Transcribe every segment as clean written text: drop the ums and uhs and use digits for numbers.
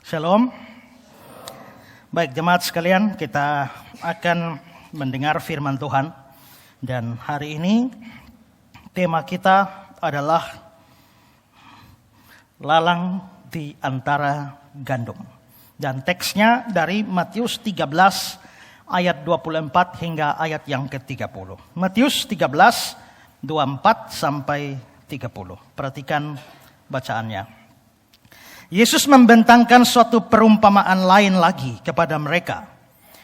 Shalom. Baik jemaat sekalian, kita akan mendengar firman Tuhan. Dan hari ini tema kita adalah lalang di antara gandum. Dan teksnya dari Matius 13 ayat 24 hingga ayat yang ke-30. Matius 13, 24 sampai 30. Perhatikan bacaannya. Yesus membentangkan suatu perumpamaan lain lagi kepada mereka.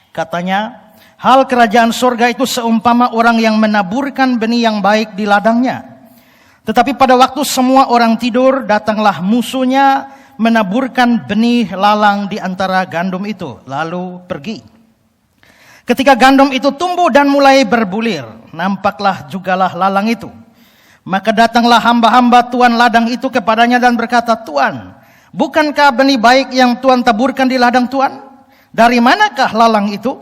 Katanya, hal kerajaan surga itu seumpama orang yang menaburkan benih yang baik di ladangnya. Tetapi pada waktu semua orang tidur, datanglah musuhnya menaburkan benih lalang di antara gandum itu, lalu pergi. Ketika gandum itu tumbuh dan mulai berbulir, nampaklah jugalah lalang itu. Maka datanglah hamba-hamba tuan ladang itu kepadanya dan berkata, Tuan, bukankah benih baik yang Tuhan taburkan di ladang Tuhan? Dari manakah lalang itu?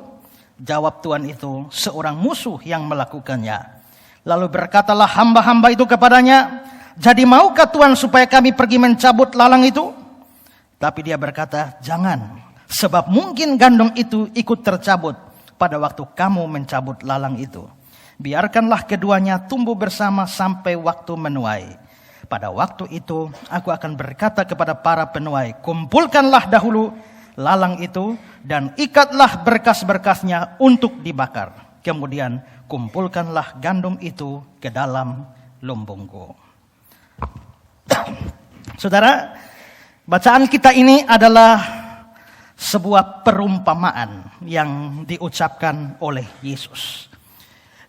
Jawab Tuhan itu, seorang musuh yang melakukannya. Lalu berkatalah hamba-hamba itu kepadanya, jadi maukah Tuhan supaya kami pergi mencabut lalang itu? Tapi dia berkata, jangan, sebab mungkin gandum itu ikut tercabut pada waktu kamu mencabut lalang itu. Biarkanlah keduanya tumbuh bersama sampai waktu menuai. Pada waktu itu aku akan berkata kepada para penuai, kumpulkanlah dahulu lalang itu dan ikatlah berkas-berkasnya untuk dibakar. Kemudian kumpulkanlah gandum itu ke dalam lumbungku. Saudara, bacaan kita ini adalah sebuah perumpamaan yang diucapkan oleh Yesus.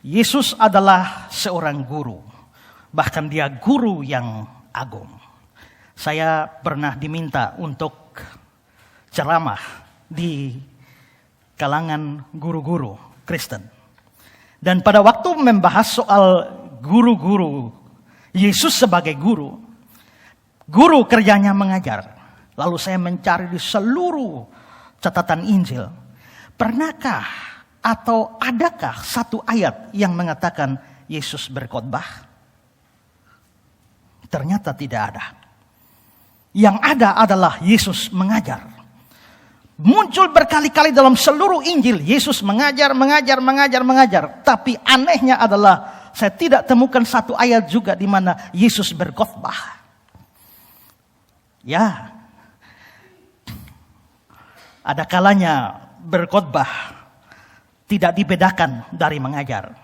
Yesus adalah seorang guru. Bahkan dia guru yang agung. Saya pernah diminta untuk ceramah di kalangan guru-guru Kristen. Dan pada waktu membahas soal guru-guru, Yesus sebagai guru kerjanya mengajar. Lalu saya mencari di seluruh catatan Injil. Pernahkah atau adakah satu ayat yang mengatakan Yesus berkhotbah? Ternyata tidak ada. Yang ada adalah Yesus mengajar. Muncul berkali-kali dalam seluruh Injil. Yesus mengajar. Tapi anehnya adalah saya tidak temukan satu ayat juga di mana Yesus berkhotbah. Ya. Ada kalanya berkhotbah tidak dibedakan dari mengajar.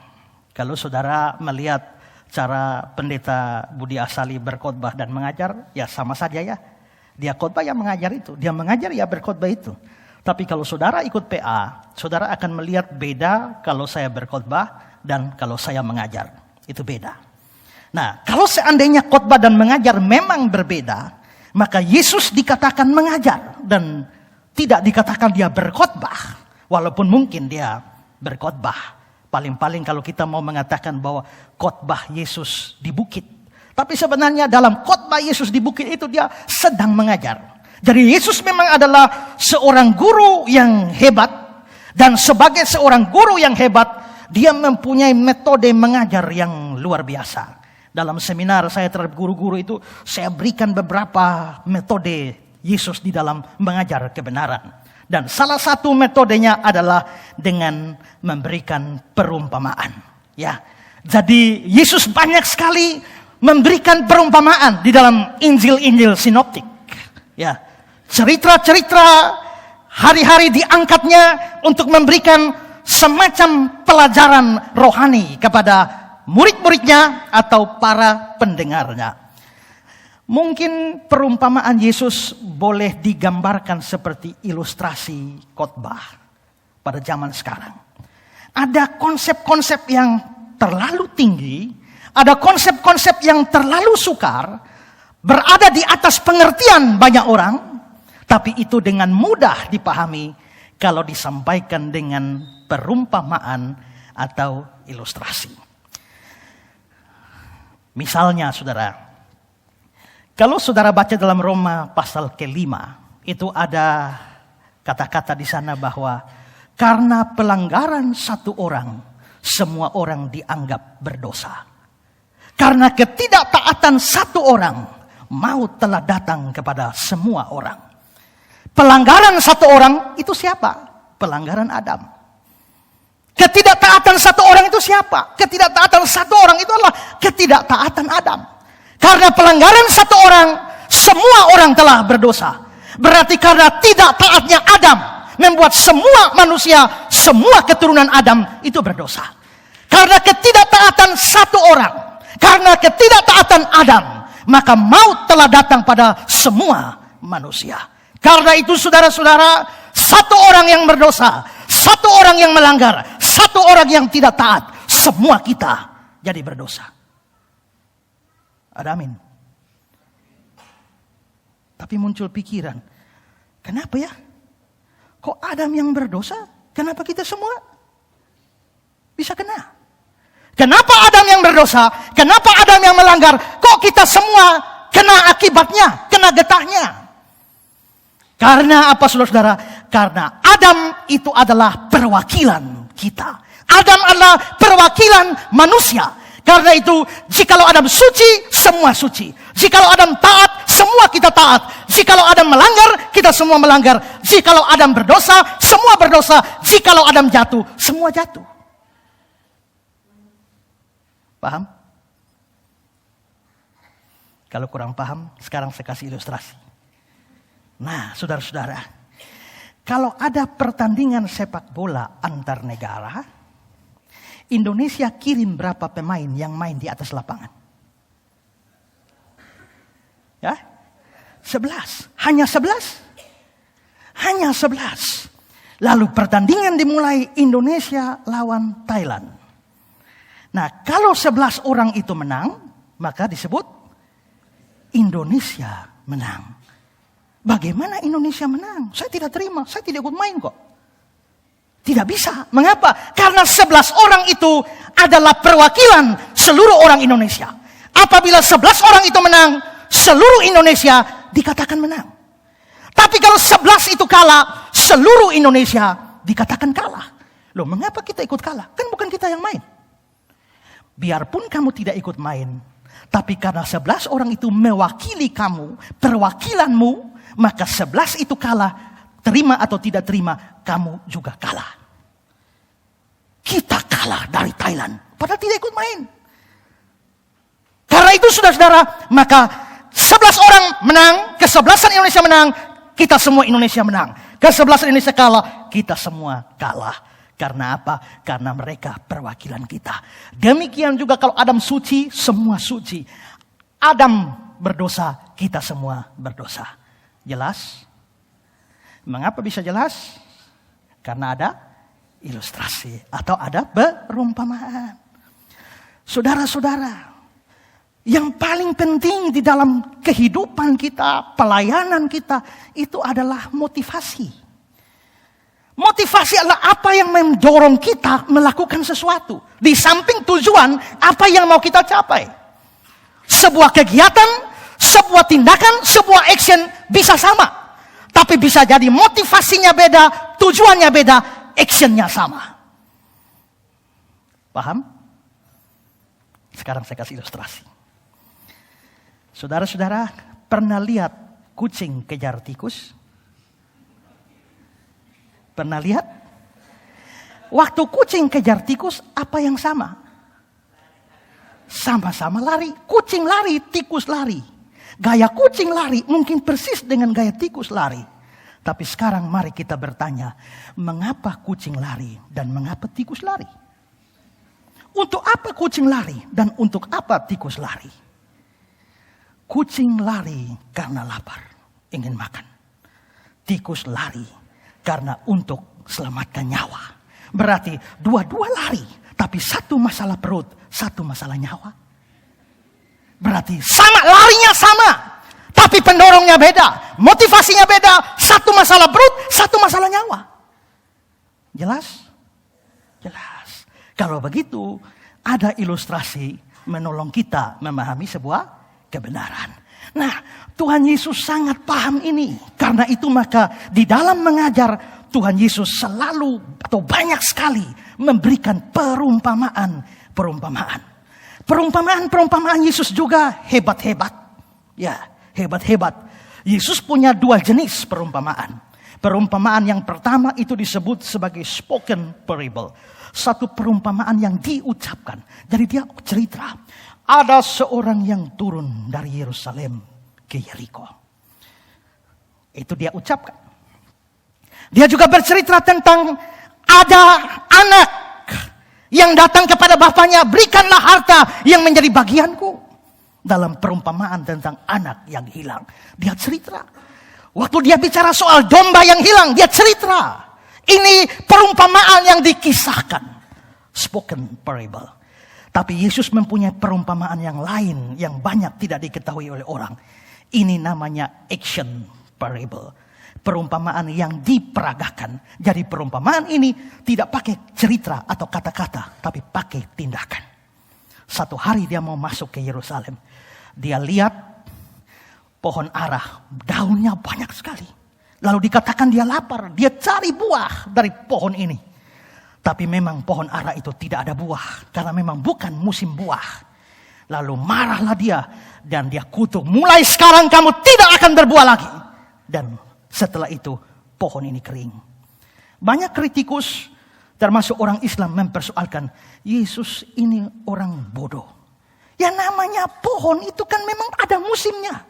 Kalau saudara melihat cara pendeta Budi Asali berkhotbah dan mengajar, ya sama saja ya. Dia khotbah ya mengajar itu. Dia mengajar ya berkhotbah itu. Tapi kalau saudara ikut PA, saudara akan melihat beda kalau saya berkhotbah dan kalau saya mengajar. Itu beda. Nah, kalau seandainya khotbah dan mengajar memang berbeda, maka Yesus dikatakan mengajar dan tidak dikatakan dia berkhotbah. Walaupun mungkin dia berkhotbah. Paling-paling kalau kita mau mengatakan bahwa khotbah Yesus di bukit. Tapi sebenarnya dalam khotbah Yesus di bukit itu dia sedang mengajar. Jadi Yesus memang adalah seorang guru yang hebat. Dan sebagai seorang guru yang hebat, dia mempunyai metode mengajar yang luar biasa. Dalam seminar saya terhadap guru-guru itu, saya berikan beberapa metode Yesus di dalam mengajar kebenaran. Dan salah satu metodenya adalah dengan memberikan perumpamaan. Ya, jadi Yesus banyak sekali memberikan perumpamaan di dalam Injil-Injil sinoptik. Ya, cerita-cerita hari-hari diangkatnya untuk memberikan semacam pelajaran rohani kepada murid-muridnya atau para pendengarnya. Mungkin perumpamaan Yesus boleh digambarkan seperti ilustrasi khotbah pada zaman sekarang. Ada konsep-konsep yang terlalu tinggi, ada konsep-konsep yang terlalu sukar, berada di atas pengertian banyak orang, tapi itu dengan mudah dipahami kalau disampaikan dengan perumpamaan atau ilustrasi. Misalnya saudara, kalau saudara baca dalam Roma pasal ke-5, itu ada kata-kata di sana bahwa karena pelanggaran satu orang, semua orang dianggap berdosa. Karena ketidaktaatan satu orang, maut telah datang kepada semua orang. Pelanggaran satu orang itu siapa? Pelanggaran Adam. Ketidaktaatan satu orang itu siapa? Ketidaktaatan satu orang itu adalah ketidaktaatan Adam. Karena pelanggaran satu orang, semua orang telah berdosa. Berarti karena tidak taatnya Adam, membuat semua manusia, semua keturunan Adam itu berdosa. Karena ketidaktaatan satu orang, karena ketidaktaatan Adam, maka maut telah datang pada semua manusia. Karena itu saudara-saudara, satu orang yang berdosa, satu orang yang melanggar, satu orang yang tidak taat, semua kita jadi berdosa. Ada amin. Tapi muncul pikiran, kenapa ya? Kok Adam yang berdosa? Kenapa kita semua bisa kena? Kenapa Adam yang berdosa? Kenapa Adam yang melanggar? Kok kita semua kena akibatnya, kena getahnya? Karena apa saudara-saudara? Karena Adam itu adalah perwakilan kita. Adam adalah perwakilan manusia. Karena itu, jikalau Adam suci, semua suci. Jikalau Adam taat, semua kita taat. Jikalau Adam melanggar, kita semua melanggar. Jikalau Adam berdosa, semua berdosa. Jikalau Adam jatuh, semua jatuh. Paham? Kalau kurang paham, sekarang saya kasih ilustrasi. Nah, saudara-saudara, kalau ada pertandingan sepak bola antar negara, Indonesia kirim berapa pemain yang main di atas lapangan? Ya? 11. Hanya 11? Hanya 11. Lalu pertandingan dimulai Indonesia lawan Thailand. Nah, kalau 11 orang itu menang, maka disebut Indonesia menang. Bagaimana Indonesia menang? Saya tidak terima, saya tidak ikut main kok. Tidak bisa. Mengapa? Karena 11 orang itu adalah perwakilan seluruh orang Indonesia. Apabila 11 orang itu menang, seluruh Indonesia dikatakan menang. Tapi kalau 11 itu kalah, seluruh Indonesia dikatakan kalah. Loh, mengapa kita ikut kalah? Kan bukan kita yang main. Biarpun kamu tidak ikut main, tapi karena 11 orang itu mewakili kamu, perwakilanmu, maka 11 itu kalah. Terima atau tidak terima, kamu juga kalah. Kita kalah dari Thailand, padahal tidak ikut main. Karena itu saudara-saudara, maka 11 orang menang, kesebelasan Indonesia menang, kita semua Indonesia menang. Kesebelasan Indonesia kalah, kita semua kalah. Karena apa? Karena mereka perwakilan kita. Demikian juga kalau Adam suci, semua suci. Adam berdosa, kita semua berdosa. Jelas? Mengapa bisa jelas? Karena ada ilustrasi atau ada perumpamaan. Saudara-saudara, yang paling penting di dalam kehidupan kita, pelayanan kita, itu adalah motivasi. Motivasi adalah apa yang mendorong kita melakukan sesuatu. Di samping tujuan, apa yang mau kita capai. Sebuah kegiatan, sebuah tindakan, sebuah action bisa sama. Tapi bisa jadi motivasinya beda, tujuannya beda, actionnya sama. Paham? Sekarang saya kasih ilustrasi. Saudara-saudara, pernah lihat kucing kejar tikus? Pernah lihat? Waktu kucing kejar tikus, apa yang sama? Sama-sama lari. Kucing lari, tikus lari. Gaya kucing lari mungkin persis dengan gaya tikus lari. Tapi sekarang mari kita bertanya, mengapa kucing lari dan mengapa tikus lari? Untuk apa kucing lari dan untuk apa tikus lari? Kucing lari karena lapar, ingin makan. Tikus lari karena untuk selamatkan nyawa. Berarti dua-dua lari, tapi satu masalah perut, satu masalah nyawa. Berarti sama, larinya sama. Tapi pendorongnya beda. Motivasinya beda. Satu masalah perut, satu masalah nyawa. Jelas? Jelas. Kalau begitu, ada ilustrasi menolong kita memahami sebuah kebenaran. Nah, Tuhan Yesus sangat paham ini. Karena itu maka di dalam mengajar, Tuhan Yesus selalu atau banyak sekali memberikan perumpamaan. Perumpamaan Yesus juga hebat-hebat. Ya, hebat-hebat. Yesus punya 2 jenis perumpamaan. Perumpamaan yang pertama itu disebut sebagai spoken parable. Satu perumpamaan yang diucapkan. Jadi dia cerita. Ada seorang yang turun dari Yerusalem ke Yeriko. Itu dia ucapkan. Dia juga bercerita tentang ada anak yang datang kepada bapaknya, berikanlah harta yang menjadi bagianku. Dalam perumpamaan tentang anak yang hilang, dia cerita. Waktu dia bicara soal domba yang hilang, dia cerita. Ini perumpamaan yang dikisahkan. Spoken parable. Tapi Yesus mempunyai perumpamaan yang lain yang banyak tidak diketahui oleh orang. Ini namanya action parable. Perumpamaan yang diperagakan. Jadi perumpamaan ini tidak pakai cerita atau kata-kata, tapi pakai tindakan. Satu hari dia mau masuk ke Yerusalem. Dia lihat pohon ara, daunnya banyak sekali. Lalu dikatakan dia lapar, dia cari buah dari pohon ini. Tapi memang pohon ara itu tidak ada buah, karena memang bukan musim buah. Lalu marahlah dia, dan dia kutuk. Mulai sekarang kamu tidak akan berbuah lagi. Dan setelah itu pohon ini kering. Banyak kritikus, termasuk orang Islam, mempersoalkan Yesus ini orang bodoh. Ya namanya pohon itu kan memang ada musimnya.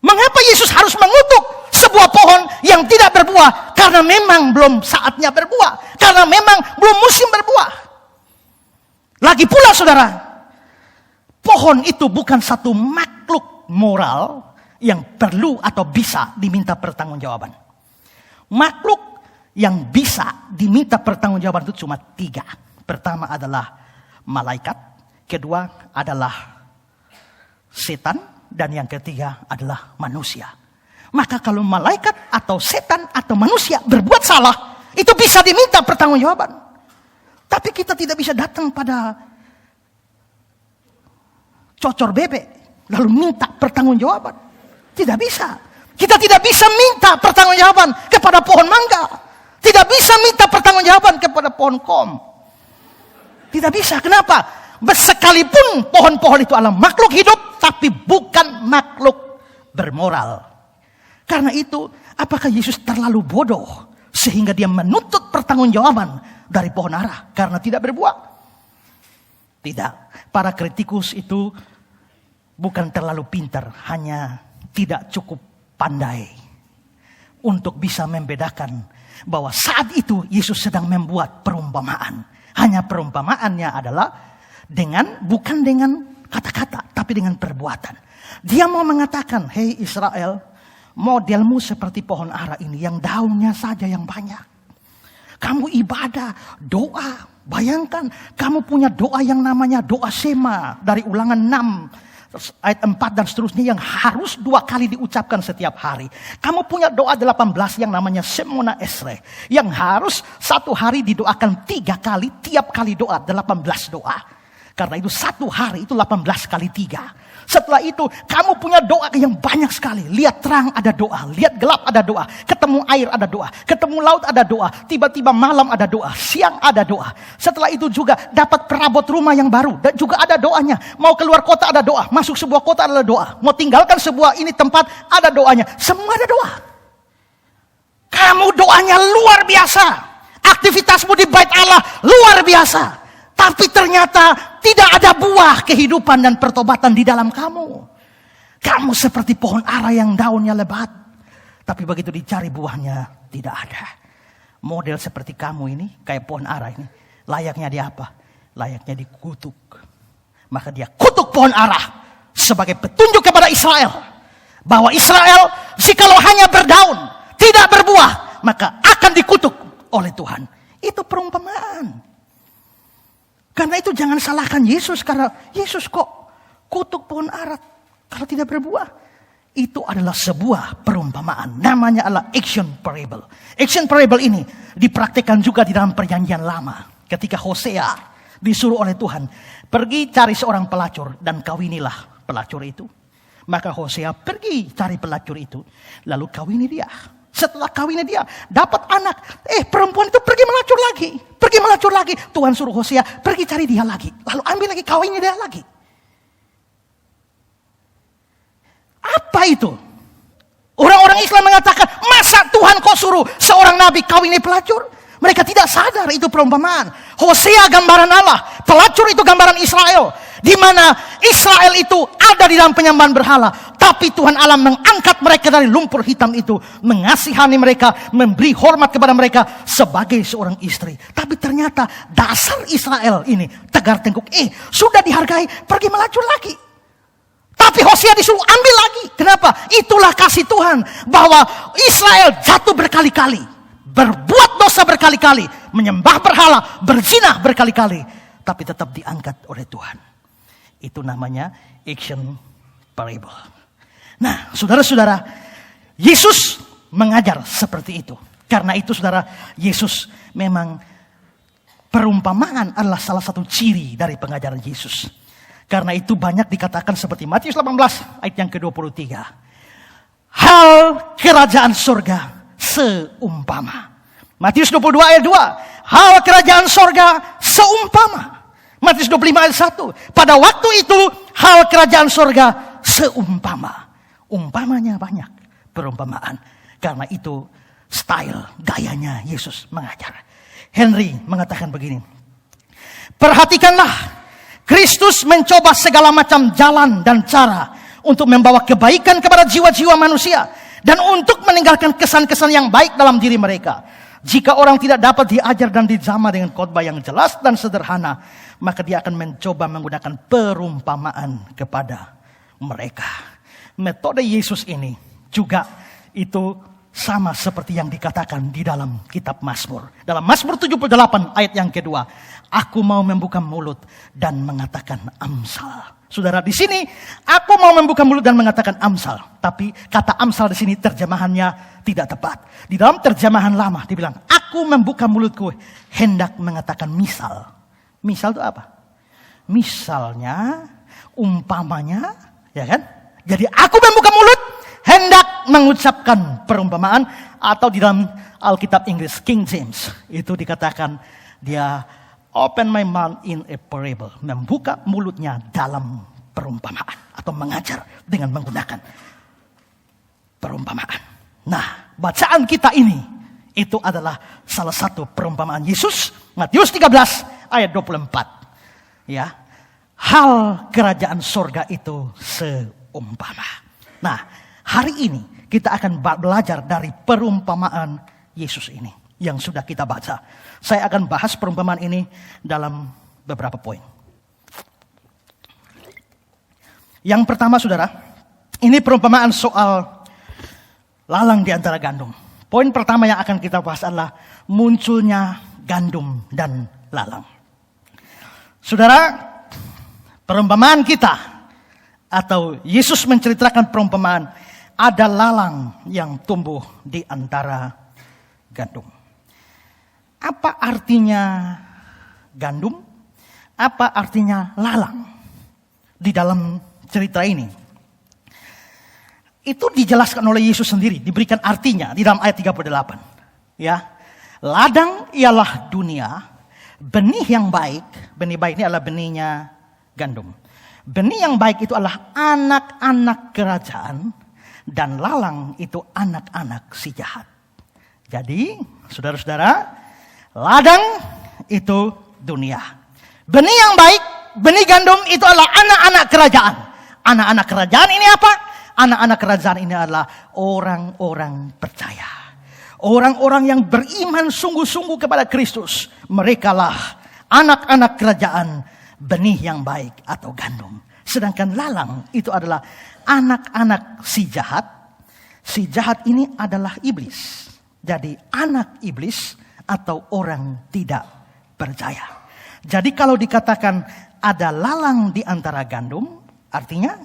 Mengapa Yesus harus mengutuk sebuah pohon yang tidak berbuah? Karena memang belum saatnya berbuah. Karena memang belum musim berbuah. Lagi pula saudara, pohon itu bukan satu makhluk moral yang perlu atau bisa diminta pertanggungjawaban. Makhluk yang bisa diminta pertanggungjawaban itu cuma 3. Pertama adalah malaikat, kedua adalah setan, dan yang ketiga adalah manusia. Maka kalau malaikat atau setan atau manusia berbuat salah, itu bisa diminta pertanggungjawaban. Tapi kita tidak bisa datang pada cocor bebek lalu minta pertanggungjawaban. Tidak bisa. Kita tidak bisa minta pertanggungjawaban kepada pohon mangga. Tidak bisa minta pertanggungjawaban kepada pohon kom. Tidak bisa. Kenapa? Sekalipun pohon-pohon itu adalah makhluk hidup, tapi bukan makhluk bermoral. Karena itu, apakah Yesus terlalu bodoh sehingga dia menuntut pertanggungjawaban dari pohon ara karena tidak berbuah? Tidak. Para kritikus itu bukan terlalu pintar, hanya tidak cukup pandai untuk bisa membedakan bahwa saat itu Yesus sedang membuat perumpamaan. Hanya perumpamaannya adalah bukan dengan kata-kata, tapi dengan perbuatan. Dia mau mengatakan, hei Israel, modelmu seperti pohon ara ini yang daunnya saja yang banyak. Kamu ibadah, doa. Bayangkan, kamu punya doa yang namanya doa Shema dari Ulangan 6 ayat 4 dan seterusnya yang harus 2 kali diucapkan setiap hari. Kamu punya doa 18 yang namanya Shemona Esrei yang harus 1 hari didoakan 3 kali, tiap kali doa 18 doa. Karena itu 1 hari itu 18 kali 3. Setelah itu kamu punya doa yang banyak sekali. Lihat terang ada doa, lihat gelap ada doa, ketemu air ada doa, ketemu laut ada doa, tiba-tiba malam ada doa, siang ada doa. Setelah itu juga dapat perabot rumah yang baru dan juga ada doanya. Mau keluar kota ada doa, masuk sebuah kota ada doa, mau tinggalkan sebuah ini tempat ada doanya. Semua ada doa. Kamu doanya luar biasa. Aktivitasmu di bait Allah luar biasa. Tapi ternyata tidak ada buah kehidupan dan pertobatan di dalam kamu. Kamu seperti pohon ara yang daunnya lebat. Tapi begitu dicari buahnya tidak ada. Model seperti kamu ini, kayak pohon ara ini. Layaknya dia apa? Layaknya dikutuk. Maka dia kutuk pohon ara sebagai petunjuk kepada Israel. Bahwa Israel jikalau hanya berdaun, tidak berbuah, maka akan dikutuk oleh Tuhan. Itu perumpamaan. Karena itu jangan salahkan Yesus. Karena Yesus kok kutuk pohon ara kalau tidak berbuah. Itu adalah sebuah perumpamaan. Namanya adalah action parable. Action parable ini dipraktikkan juga di dalam perjanjian lama. Ketika Hosea disuruh oleh Tuhan. Pergi cari seorang pelacur dan kawinilah pelacur itu. Maka Hosea pergi cari pelacur itu. Lalu kawini dia. Setelah kawinnya dia dapat anak. Perempuan itu pergi melacur lagi. Pergi melacur lagi. Tuhan suruh Hosea pergi cari dia lagi. Lalu ambil lagi kawinnya dia lagi. Apa itu? Orang-orang Islam mengatakan masa suruh seorang nabi kawini pelacur? Mereka tidak sadar itu perumpamaan. Hosea gambaran Allah, pelacur itu gambaran Israel, di mana Israel itu ada di dalam penyembahan berhala, tapi Tuhan Allah mengangkat mereka dari lumpur hitam itu, mengasihani mereka, memberi hormat kepada mereka sebagai seorang istri. Tapi ternyata dasar Israel ini tegar tengkuk, sudah dihargai, pergi melacur lagi. Tapi Hosea disuruh ambil lagi. Kenapa? Itulah kasih Tuhan, bahwa Israel jatuh berkali-kali, berbuat dosa berkali-kali, menyembah berhala, berzina berkali-kali, tapi tetap diangkat oleh Tuhan. Itu namanya action parable. Nah, saudara-saudara, Yesus mengajar seperti itu. Karena itu, saudara, Yesus memang perumpamaan adalah salah satu ciri dari pengajaran Yesus. Karena itu banyak dikatakan seperti Matius 18 ayat yang ke-23. Hal kerajaan surga seumpama. Matius 22 ayat 2. Hal kerajaan surga seumpama. Matius 25 ayat 1. Pada waktu itu hal kerajaan surga seumpama. Umpamanya banyak, perumpamaan. Karena itu style, gayanya Yesus mengajar. Henry mengatakan begini. Perhatikanlah, Kristus mencoba segala macam jalan dan cara untuk membawa kebaikan kepada jiwa-jiwa manusia dan untuk meninggalkan kesan-kesan yang baik dalam diri mereka. Jika orang tidak dapat diajar dan dijamah dengan khotbah yang jelas dan sederhana, maka dia akan mencoba menggunakan perumpamaan kepada mereka. Metode Yesus ini juga itu sama seperti yang dikatakan di dalam kitab Mazmur. Dalam Mazmur 78 ayat yang kedua. Aku mau membuka mulut dan mengatakan amsal. Saudara, di sini aku mau membuka mulut dan mengatakan amsal. Tapi kata amsal di sini terjemahannya tidak tepat. Di dalam terjemahan lama dibilang, aku membuka mulutku hendak mengatakan misal. Misal itu apa? Misalnya, umpamanya, ya kan? Jadi aku membuka mulut hendak mengucapkan perumpamaan, atau di dalam Alkitab Inggris King James itu dikatakan dia open my mouth in a parable, membuka mulutnya dalam perumpamaan atau mengajar dengan menggunakan perumpamaan. Nah, bacaan kita ini itu adalah salah satu perumpamaan Yesus, Matius 13 ayat 24. Ya. Hal kerajaan surga itu seumpama. Nah, hari ini kita akan belajar dari perumpamaan Yesus ini yang sudah kita baca. Saya akan bahas perumpamaan ini dalam beberapa poin. Yang pertama, saudara, ini perumpamaan soal lalang di antara gandum. Poin pertama yang akan kita bahas adalah munculnya gandum dan lalang. Saudara, perumpamaan kita atau Yesus menceritakan perumpamaan, ada lalang yang tumbuh di antara gandum. Apa artinya gandum? Apa artinya lalang di dalam cerita ini? Itu dijelaskan oleh Yesus sendiri, diberikan artinya di dalam ayat 38. Ya. Ladang ialah dunia, benih yang baik, benih baik ini adalah benihnya gandum. Benih yang baik itu adalah anak-anak kerajaan, dan lalang itu anak-anak si jahat. Jadi, saudara-saudara, ladang itu dunia. Benih yang baik, benih gandum itu adalah anak-anak kerajaan. Anak-anak kerajaan ini apa? Anak-anak kerajaan ini adalah orang-orang percaya. Orang-orang yang beriman sungguh-sungguh kepada Kristus. Merekalah anak-anak kerajaan, benih yang baik atau gandum. Sedangkan lalang itu adalah anak-anak si jahat. Si jahat ini adalah iblis. Jadi anak iblis atau orang tidak percaya. Jadi kalau dikatakan ada lalang di antara gandum, artinya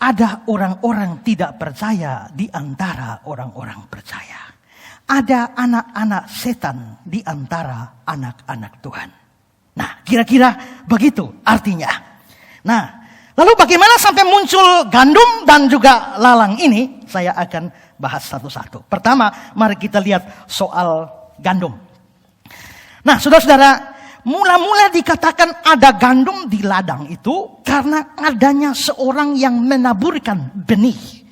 ada orang-orang tidak percaya di antara orang-orang percaya. Ada anak-anak setan di antara anak-anak Tuhan. Nah, kira-kira begitu artinya. Nah, lalu bagaimana sampai muncul gandum dan juga lalang ini? Saya akan bahas satu-satu. Pertama, mari kita lihat soal gandum. Nah, saudara-saudara, mula-mula dikatakan ada gandum di ladang itu karena adanya seorang yang menaburkan benih.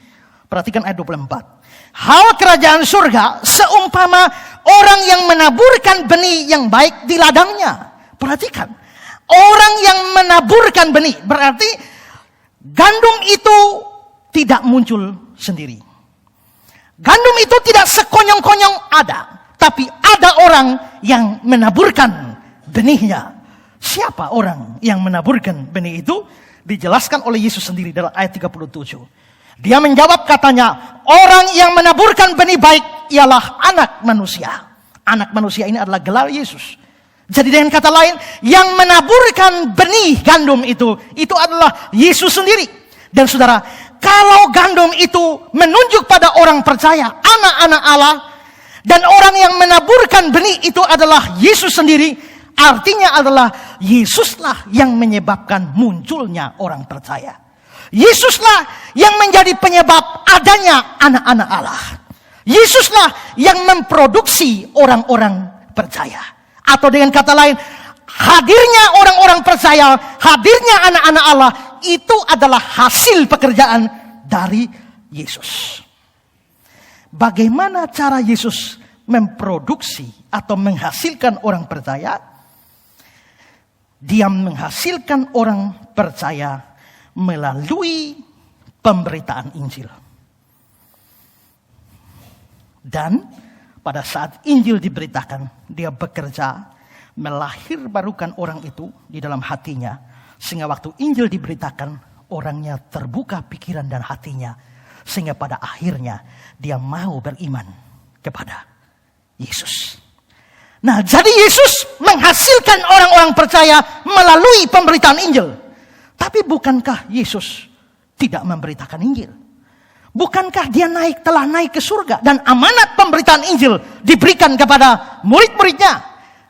Perhatikan ayat 24. Hal kerajaan surga seumpama orang yang menaburkan benih yang baik di ladangnya. Perhatikan, orang yang menaburkan benih berarti gandum itu tidak muncul sendiri. Gandum itu tidak sekonyong-konyong ada, tapi ada orang yang menaburkan benihnya. Siapa orang yang menaburkan benih itu? Dijelaskan oleh Yesus sendiri dalam ayat 37. Dia menjawab katanya, orang yang menaburkan benih baik ialah anak manusia. Anak manusia ini adalah gelar Yesus. Jadi dengan kata lain, yang menaburkan benih gandum itu adalah Yesus sendiri. Dan saudara, kalau gandum itu menunjuk pada orang percaya, anak-anak Allah, dan orang yang menaburkan benih itu adalah Yesus sendiri, artinya adalah Yesuslah yang menyebabkan munculnya orang percaya. Yesuslah yang menjadi penyebab adanya anak-anak Allah. Yesuslah yang memproduksi orang-orang percaya. Atau dengan kata lain, hadirnya orang-orang percaya, hadirnya anak-anak Allah, itu adalah hasil pekerjaan dari Yesus. Bagaimana cara Yesus memproduksi atau menghasilkan orang percaya? Dia menghasilkan orang percaya melalui pemberitaan Injil. Dan pada saat Injil diberitakan, dia bekerja melahirbarukan orang itu di dalam hatinya. Sehingga waktu Injil diberitakan, orangnya terbuka pikiran dan hatinya. Sehingga pada akhirnya dia mau beriman kepada Yesus. Nah, jadi Yesus menghasilkan orang-orang percaya melalui pemberitaan Injil. Tapi bukankah Yesus tidak memberitakan Injil? Bukankah dia telah naik ke surga dan amanat pemberitaan Injil diberikan kepada murid-muridnya?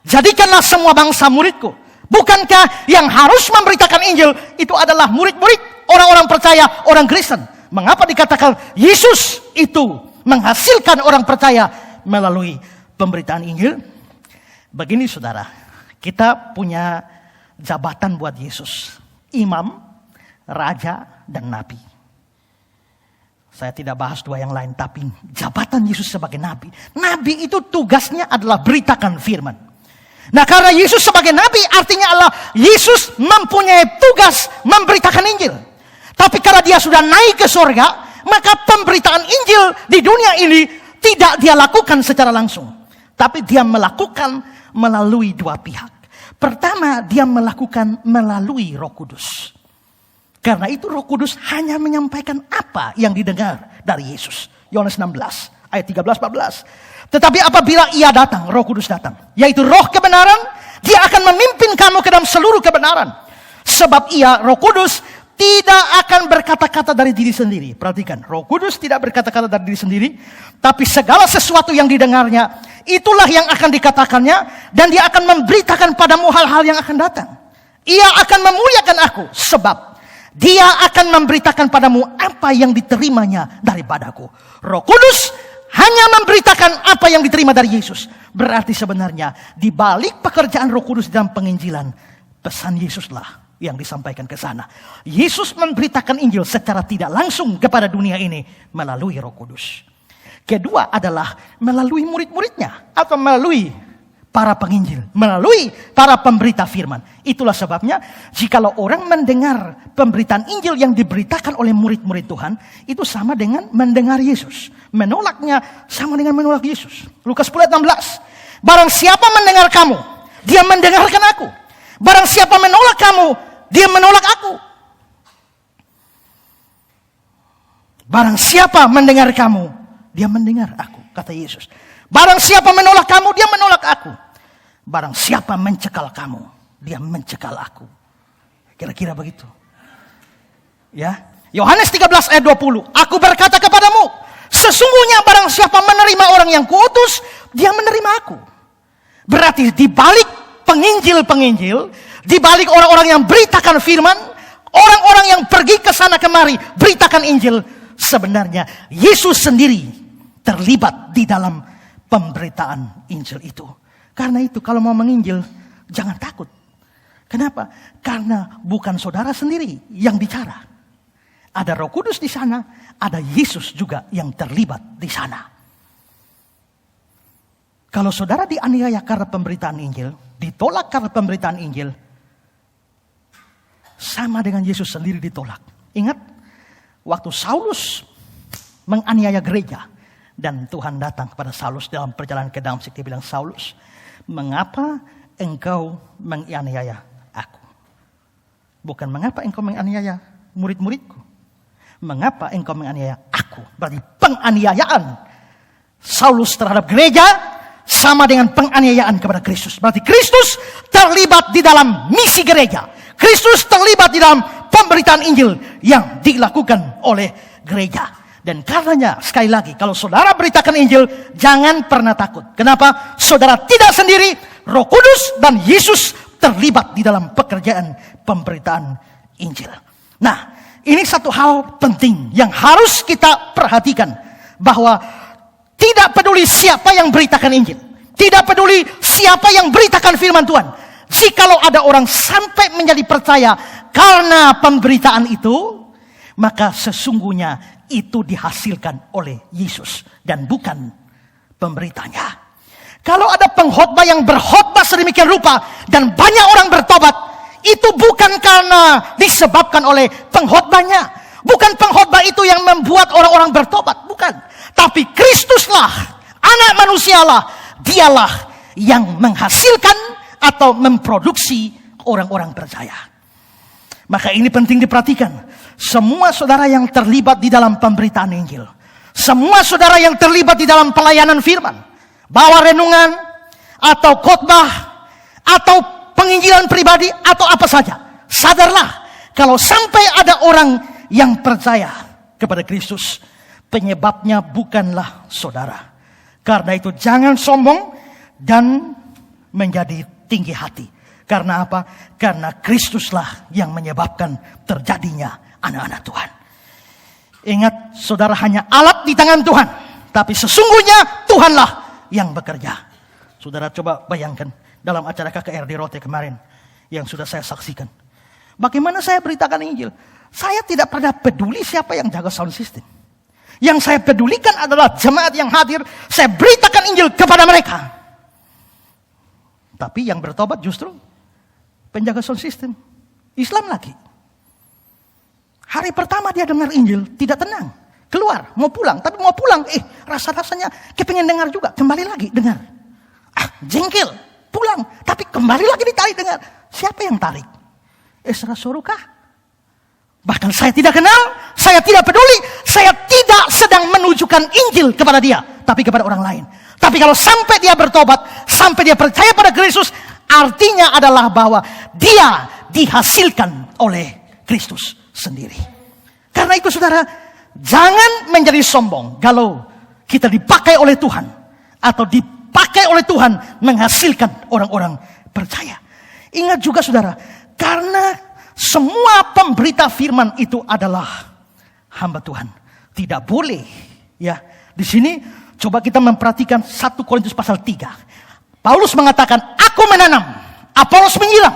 Jadikanlah semua bangsa muridku. Bukankah yang harus memberitakan Injil itu adalah murid-murid, orang-orang percaya, orang Kristen? Mengapa dikatakan Yesus itu menghasilkan orang percaya melalui pemberitaan Injil? Begini saudara, kita punya jabatan buat Yesus. Imam, raja, dan nabi. Saya tidak bahas dua yang lain, tapi jabatan Yesus sebagai nabi. Nabi itu tugasnya adalah beritakan firman. Nah, karena Yesus sebagai nabi artinya adalah Yesus mempunyai tugas memberitakan Injil. Tapi karena dia sudah naik ke surga, maka pemberitaan Injil di dunia ini tidak dia lakukan secara langsung. Tapi dia melakukan melalui dua pihak. Pertama, dia melakukan melalui Roh Kudus. Karena itu Roh Kudus hanya menyampaikan apa yang didengar dari Yesus. Yohanes 16 ayat 13-14. Tetapi apabila ia datang, Roh Kudus datang, yaitu Roh kebenaran, dia akan memimpin kamu ke dalam seluruh kebenaran. Sebab ia, Roh Kudus, tidak akan berkata-kata dari diri sendiri. Perhatikan, Roh Kudus tidak berkata-kata dari diri sendiri, tapi segala sesuatu yang didengarnya, itulah yang akan dikatakannya, dan dia akan memberitakan padamu hal-hal yang akan datang. Ia akan memuliakan aku, sebab dia akan memberitakan padamu apa yang diterimanya daripadaku. Roh Kudus hanya memberitakan apa yang diterima dari Yesus. Berarti sebenarnya di balik pekerjaan Roh Kudus dalam penginjilan, pesan Yesuslah yang disampaikan ke sana. Yesus memberitakan Injil secara tidak langsung kepada dunia ini melalui Roh Kudus. Kedua adalah melalui murid-muridnya atau melalui para penginjil, melalui para pemberita firman. Itulah sebabnya jikalau orang mendengar pemberitaan Injil yang diberitakan oleh murid-murid Tuhan, itu sama dengan mendengar Yesus. Menolaknya sama dengan menolak Yesus. Lukas 10 ayat 16. Barang siapa mendengar kamu, dia mendengarkan aku. Barang siapa menolak kamu, dia menolak aku. Barang siapa mendengar kamu, dia mendengar aku, kata Yesus. Barang siapa menolak kamu, dia menolak aku. Barang siapa mencekal kamu, dia mencekal aku. Kira-kira begitu. Ya. Yohanes 13 ayat 20. Aku berkata kepadamu, sesungguhnya barang siapa menerima orang yang kuutus, dia menerima aku. Berarti di balik penginjil-penginjil, di balik orang-orang yang beritakan firman, orang-orang yang pergi ke sana kemari beritakan Injil, sebenarnya Yesus sendiri terlibat di dalam pemberitaan Injil itu. Karena itu kalau mau menginjil, jangan takut. Kenapa? Karena bukan saudara sendiri yang bicara. Ada Roh Kudus di sana, ada Yesus juga yang terlibat di sana. Kalau saudara dianiaya karena pemberitaan Injil, ditolak karena pemberitaan Injil, sama dengan Yesus sendiri ditolak. Ingat, waktu Saulus menganiaya gereja, dan Tuhan datang kepada Saulus dalam perjalanan ke Damsyik, dia bilang, Saulus, mengapa engkau menganiaya aku? Bukan mengapa engkau menganiaya murid-muridku. Mengapa engkau menganiaya aku? Berarti penganiayaan Saulus terhadap gereja sama dengan penganiayaan kepada Kristus. Berarti Kristus terlibat di dalam misi gereja. Kristus terlibat di dalam pemberitaan Injil yang dilakukan oleh gereja. Dan karenanya, sekali lagi, kalau saudara beritakan Injil, jangan pernah takut. Kenapa? Saudara tidak sendiri, Roh Kudus dan Yesus terlibat di dalam pekerjaan pemberitaan Injil. Nah, ini satu hal penting yang harus kita perhatikan. Bahwa tidak peduli siapa yang beritakan Injil. Tidak peduli siapa yang beritakan firman Tuhan. Jikalau ada orang sampai menjadi percaya karena pemberitaan itu, maka sesungguhnya itu dihasilkan oleh Yesus dan bukan pemberitanya. Kalau ada pengkhotbah yang berkhotbah sedemikian rupa dan banyak orang bertobat, itu bukan karena disebabkan oleh pengkhotbahnya. Bukan pengkhotbah itu yang membuat orang-orang bertobat, bukan. Tapi Kristuslah, anak manusialah, dialah yang menghasilkan atau memproduksi orang-orang percaya. Maka ini penting diperhatikan. Semua saudara yang terlibat di dalam pemberitaan Injil, semua saudara yang terlibat di dalam pelayanan firman, bawa renungan, atau khotbah, atau penginjilan pribadi, atau apa saja, sadarlah kalau sampai ada orang yang percaya kepada Kristus, penyebabnya bukanlah saudara. Karena itu jangan sombong dan menjadi tinggi hati. Karena apa? Karena Kristuslah yang menyebabkan terjadinya anak-anak Tuhan. Ingat, saudara hanya alat di tangan Tuhan. Tapi sesungguhnya Tuhanlah yang bekerja. Saudara coba bayangkan dalam acara KKR di Rote kemarin yang sudah saya saksikan. Bagaimana saya beritakan Injil? Saya tidak pernah peduli siapa yang jaga sound system. Yang saya pedulikan adalah jemaat yang hadir. Saya beritakan Injil kepada mereka. Tapi yang bertobat justru penjaga sound system. Islam lagi. Hari pertama dia dengar Injil, tidak tenang. Keluar, mau pulang. Tapi mau pulang, rasa-rasanya kepengen dengar juga. Kembali lagi dengar. Jengkel, pulang. Tapi kembali lagi ditarik dengar. Siapa yang tarik? Esra Sorukah? Bahkan saya tidak kenal, saya tidak peduli. Saya tidak sedang menunjukkan Injil kepada dia. Tapi kepada orang lain. Tapi kalau sampai dia bertobat, sampai dia percaya pada Kristus, artinya adalah bahwa dia dihasilkan oleh Kristus sendiri. Karena itu saudara, jangan menjadi sombong kalau kita dipakai oleh Tuhan atau dipakai oleh Tuhan menghasilkan orang-orang percaya. Ingat juga saudara, karena semua pemberita firman itu adalah hamba Tuhan. Tidak boleh ya. Di sini coba kita memperhatikan 1 Korintus pasal 3. Paulus mengatakan, aku menanam, Apolos menyiram,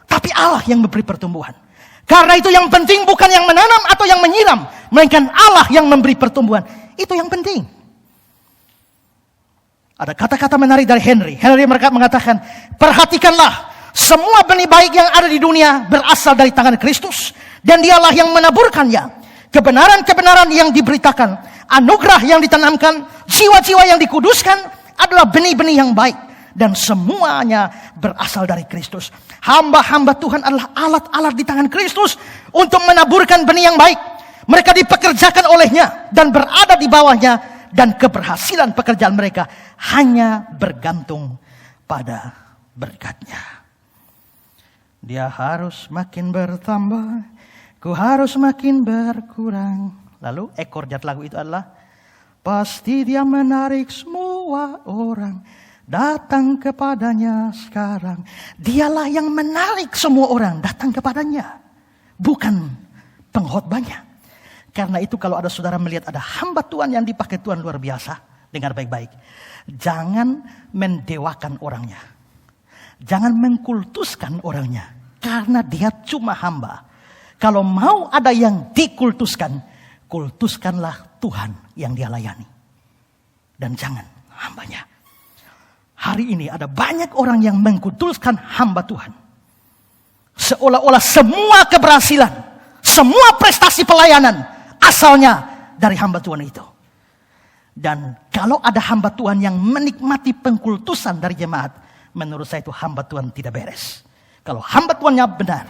tapi Allah yang memberi pertumbuhan. Karena itu yang penting bukan yang menanam atau yang menyiram, melainkan Allah yang memberi pertumbuhan. Itu yang penting. Ada kata-kata menarik dari Henry. Henry mengatakan, perhatikanlah, semua benih baik yang ada di dunia berasal dari tangan Kristus. Dan dialah yang menaburkannya. Kebenaran-kebenaran yang diberitakan, anugerah yang ditanamkan, jiwa-jiwa yang dikuduskan adalah benih-benih yang baik. Dan semuanya berasal dari Kristus. Hamba-hamba Tuhan adalah alat-alat di tangan Kristus untuk menaburkan benih yang baik. Mereka dipekerjakan olehnya dan berada di bawahnya. Dan keberhasilan pekerjaan mereka hanya bergantung pada berkatnya. Dia harus makin bertambah, ku harus makin berkurang. Lalu ekor jat lagu itu adalah, pasti dia menarik semua orang datang kepadanya sekarang. Dialah yang menarik semua orang datang kepadanya, bukan pengkhotbahnya. Karena itu kalau ada saudara melihat ada hamba Tuhan yang dipakai Tuhan luar biasa, dengar baik-baik. Jangan mendewakan orangnya. Jangan mengkultuskan orangnya. Karena dia cuma hamba. Kalau mau ada yang dikultuskan, kultuskanlah Tuhan yang dia layani. Dan jangan hambanya. Hari ini ada banyak orang yang mengkultuskan hamba Tuhan. Seolah-olah semua keberhasilan, semua prestasi pelayanan asalnya dari hamba Tuhan itu. Dan kalau ada hamba Tuhan yang menikmati pengkultusan dari jemaat, menurut saya itu hamba Tuhan tidak beres. Kalau hamba Tuhannya benar,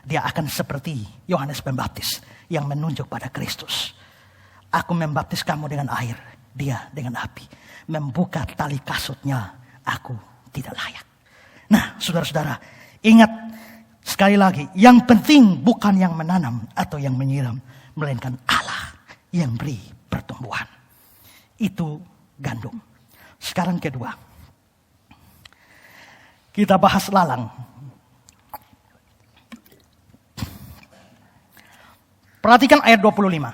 dia akan seperti Yohanes Pembaptis yang menunjuk pada Kristus. Aku membaptis kamu dengan air, dia dengan api. Membuka tali kasutnya, aku tidak layak. Nah, saudara-saudara, ingat sekali lagi, yang penting bukan yang menanam atau yang menyiram, melainkan Allah yang beri pertumbuhan. Itu gandum. Sekarang kedua, kita bahas lalang. Perhatikan ayat 25.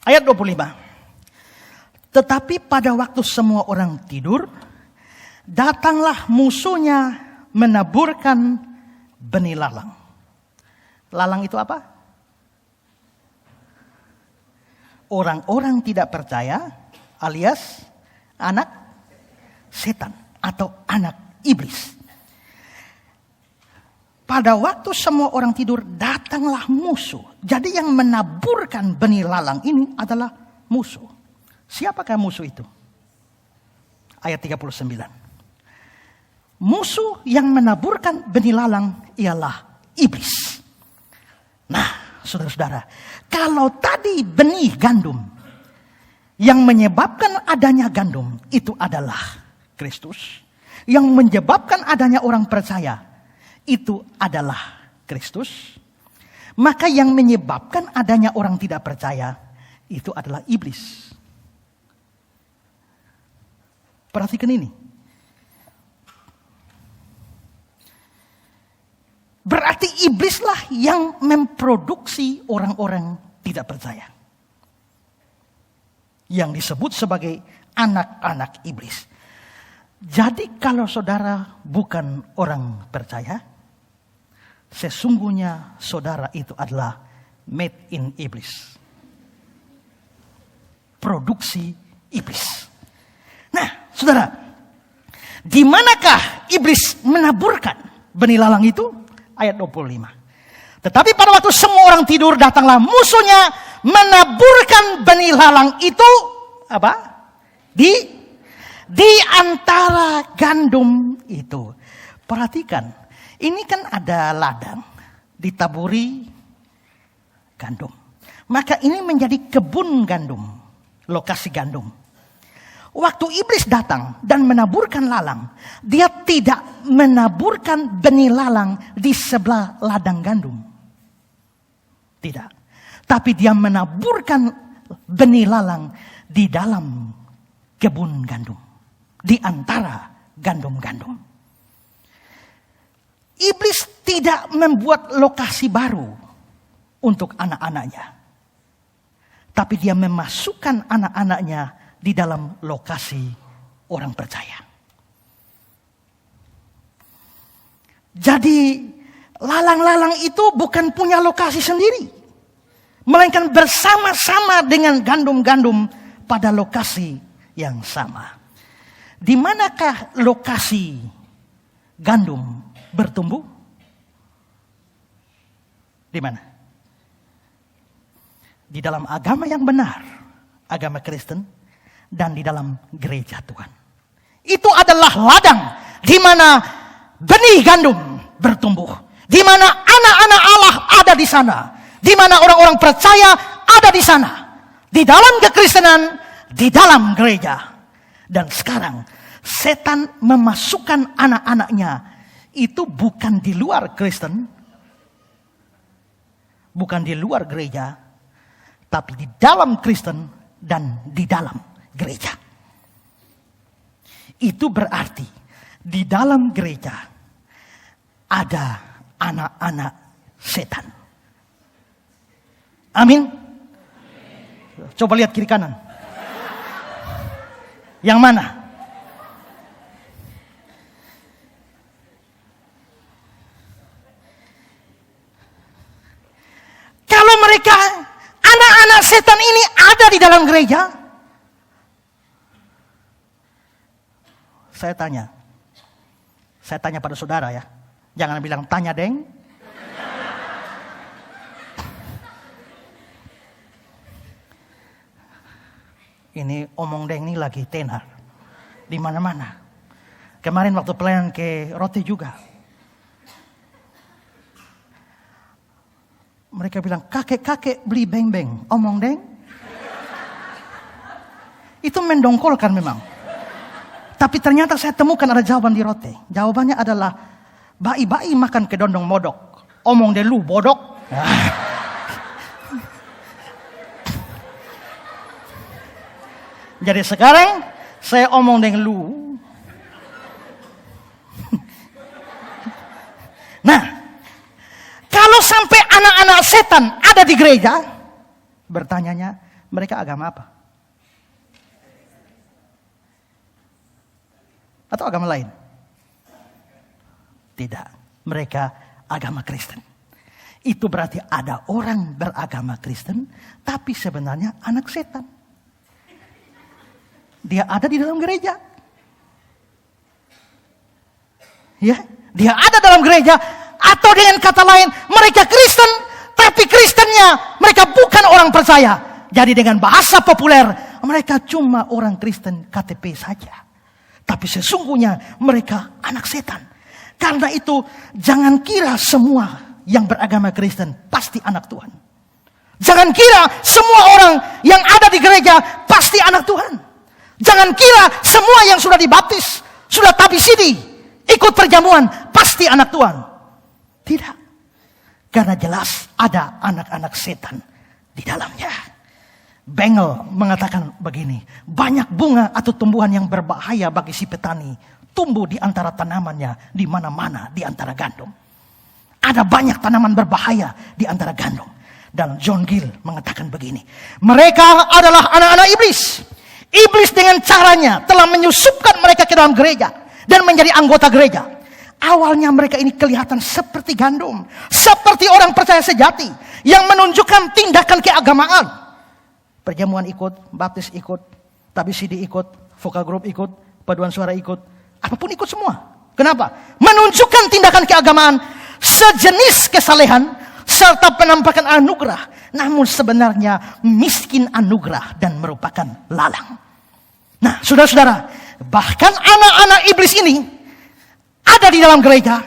Ayat 25. Tetapi pada waktu semua orang tidur, datanglah musuhnya menaburkan benih lalang. Lalang itu apa? Orang-orang tidak percaya alias anak setan atau anak iblis. Pada waktu semua orang tidur, datanglah musuh. Jadi yang menaburkan benih lalang ini adalah musuh. Siapakah musuh itu? Ayat 39. Musuh yang menaburkan benih lalang ialah iblis. Nah, saudara-saudara, kalau tadi benih gandum yang menyebabkan adanya gandum itu adalah Kristus, yang menyebabkan adanya orang percaya itu adalah Kristus, maka yang menyebabkan adanya orang tidak percaya itu adalah iblis. Perhatikan ini. Berarti iblislah yang memproduksi orang-orang tidak percaya. Yang disebut sebagai anak-anak iblis. Jadi kalau saudara bukan orang percaya, sesungguhnya saudara itu adalah made in iblis. Produksi iblis. Nah, saudara, di manakah iblis menaburkan benih lalang itu? Ayat 25. Tetapi pada waktu semua orang tidur, datanglah musuhnya menaburkan benih lalang itu apa? Di antara gandum itu. Perhatikan, ini kan ada ladang ditaburi gandum. Maka ini menjadi kebun gandum, lokasi gandum. Waktu iblis datang dan menaburkan lalang, dia tidak menaburkan benih lalang di sebelah ladang gandum. Tidak. Tapi dia menaburkan benih lalang di dalam kebun gandum. Di antara gandum-gandum. Iblis tidak membuat lokasi baru untuk anak-anaknya. Tapi dia memasukkan anak-anaknya di dalam lokasi orang percaya. Jadi lalang-lalang itu bukan punya lokasi sendiri. Melainkan bersama-sama dengan gandum-gandum pada lokasi yang sama. Di manakah lokasi gandum bertumbuh? Di mana? Di dalam agama yang benar, agama Kristen. Dan di dalam gereja Tuhan. Itu adalah ladang di mana benih gandum bertumbuh. Di mana anak-anak Allah ada di sana. Di mana orang-orang percaya ada di sana. Di dalam kekristenan, di dalam gereja. Dan sekarang setan memasukkan anak-anaknya itu bukan di luar Kristen. Bukan di luar gereja. Tapi di dalam Kristen dan di dalam gereja. Itu berarti di dalam gereja ada anak-anak setan. Amin. Coba lihat kiri kanan. Yang mana? mereka, anak-anak setan ini ada di dalam gereja? Saya tanya pada saudara ya. Jangan bilang tanya deng. Ini omong deng ini lagi tenar di mana-mana. Kemarin waktu pelayanan ke Roti juga. Mereka bilang, kakek-kakek beli beng-beng. Omong deng. Itu mendongkolkan memang. Tapi ternyata saya temukan ada jawaban di Roti. Jawabannya adalah, bayi-bayi makan kedondong modok. Omong deng lu bodok. Jadi sekarang saya omong dengan lu. Nah, kalau sampai anak-anak setan ada di gereja, bertanyanya, mereka agama apa? Atau agama lain? Tidak, mereka agama Kristen. Itu berarti ada orang beragama Kristen, tapi sebenarnya anak setan. Dia ada di dalam gereja. Ya, dia ada dalam gereja. Atau dengan kata lain, mereka Kristen, tapi Kristennya mereka bukan orang percaya. Jadi dengan bahasa populer, mereka cuma orang Kristen KTP saja. Tapi sesungguhnya mereka anak setan. Karena itu, jangan kira semua yang beragama Kristen pasti anak Tuhan. Jangan kira semua orang yang ada di gereja pasti anak Tuhan. Jangan kira semua yang sudah dibaptis, sudah tabisidi, ikut perjamuan, pasti anak Tuhan. Tidak. Karena jelas ada anak-anak setan di dalamnya. Bengel mengatakan begini, banyak bunga atau tumbuhan yang berbahaya bagi si petani tumbuh di antara tanamannya, di mana-mana di antara gandum. Ada banyak tanaman berbahaya di antara gandum. Dan John Gill mengatakan begini, mereka adalah anak-anak iblis. Iblis dengan caranya telah menyusupkan mereka ke dalam gereja dan menjadi anggota gereja. Awalnya mereka ini kelihatan seperti gandum, seperti orang percaya sejati yang menunjukkan tindakan keagamaan. Perjamuan ikut, baptis ikut, tabisidi ikut, vokal group ikut, paduan suara ikut, apapun ikut semua. Kenapa? Menunjukkan tindakan keagamaan, sejenis kesalehan, serta penampakan anugerah. Namun sebenarnya miskin anugerah dan merupakan lalang. Nah, saudara-saudara, bahkan anak-anak iblis ini ada di dalam gereja,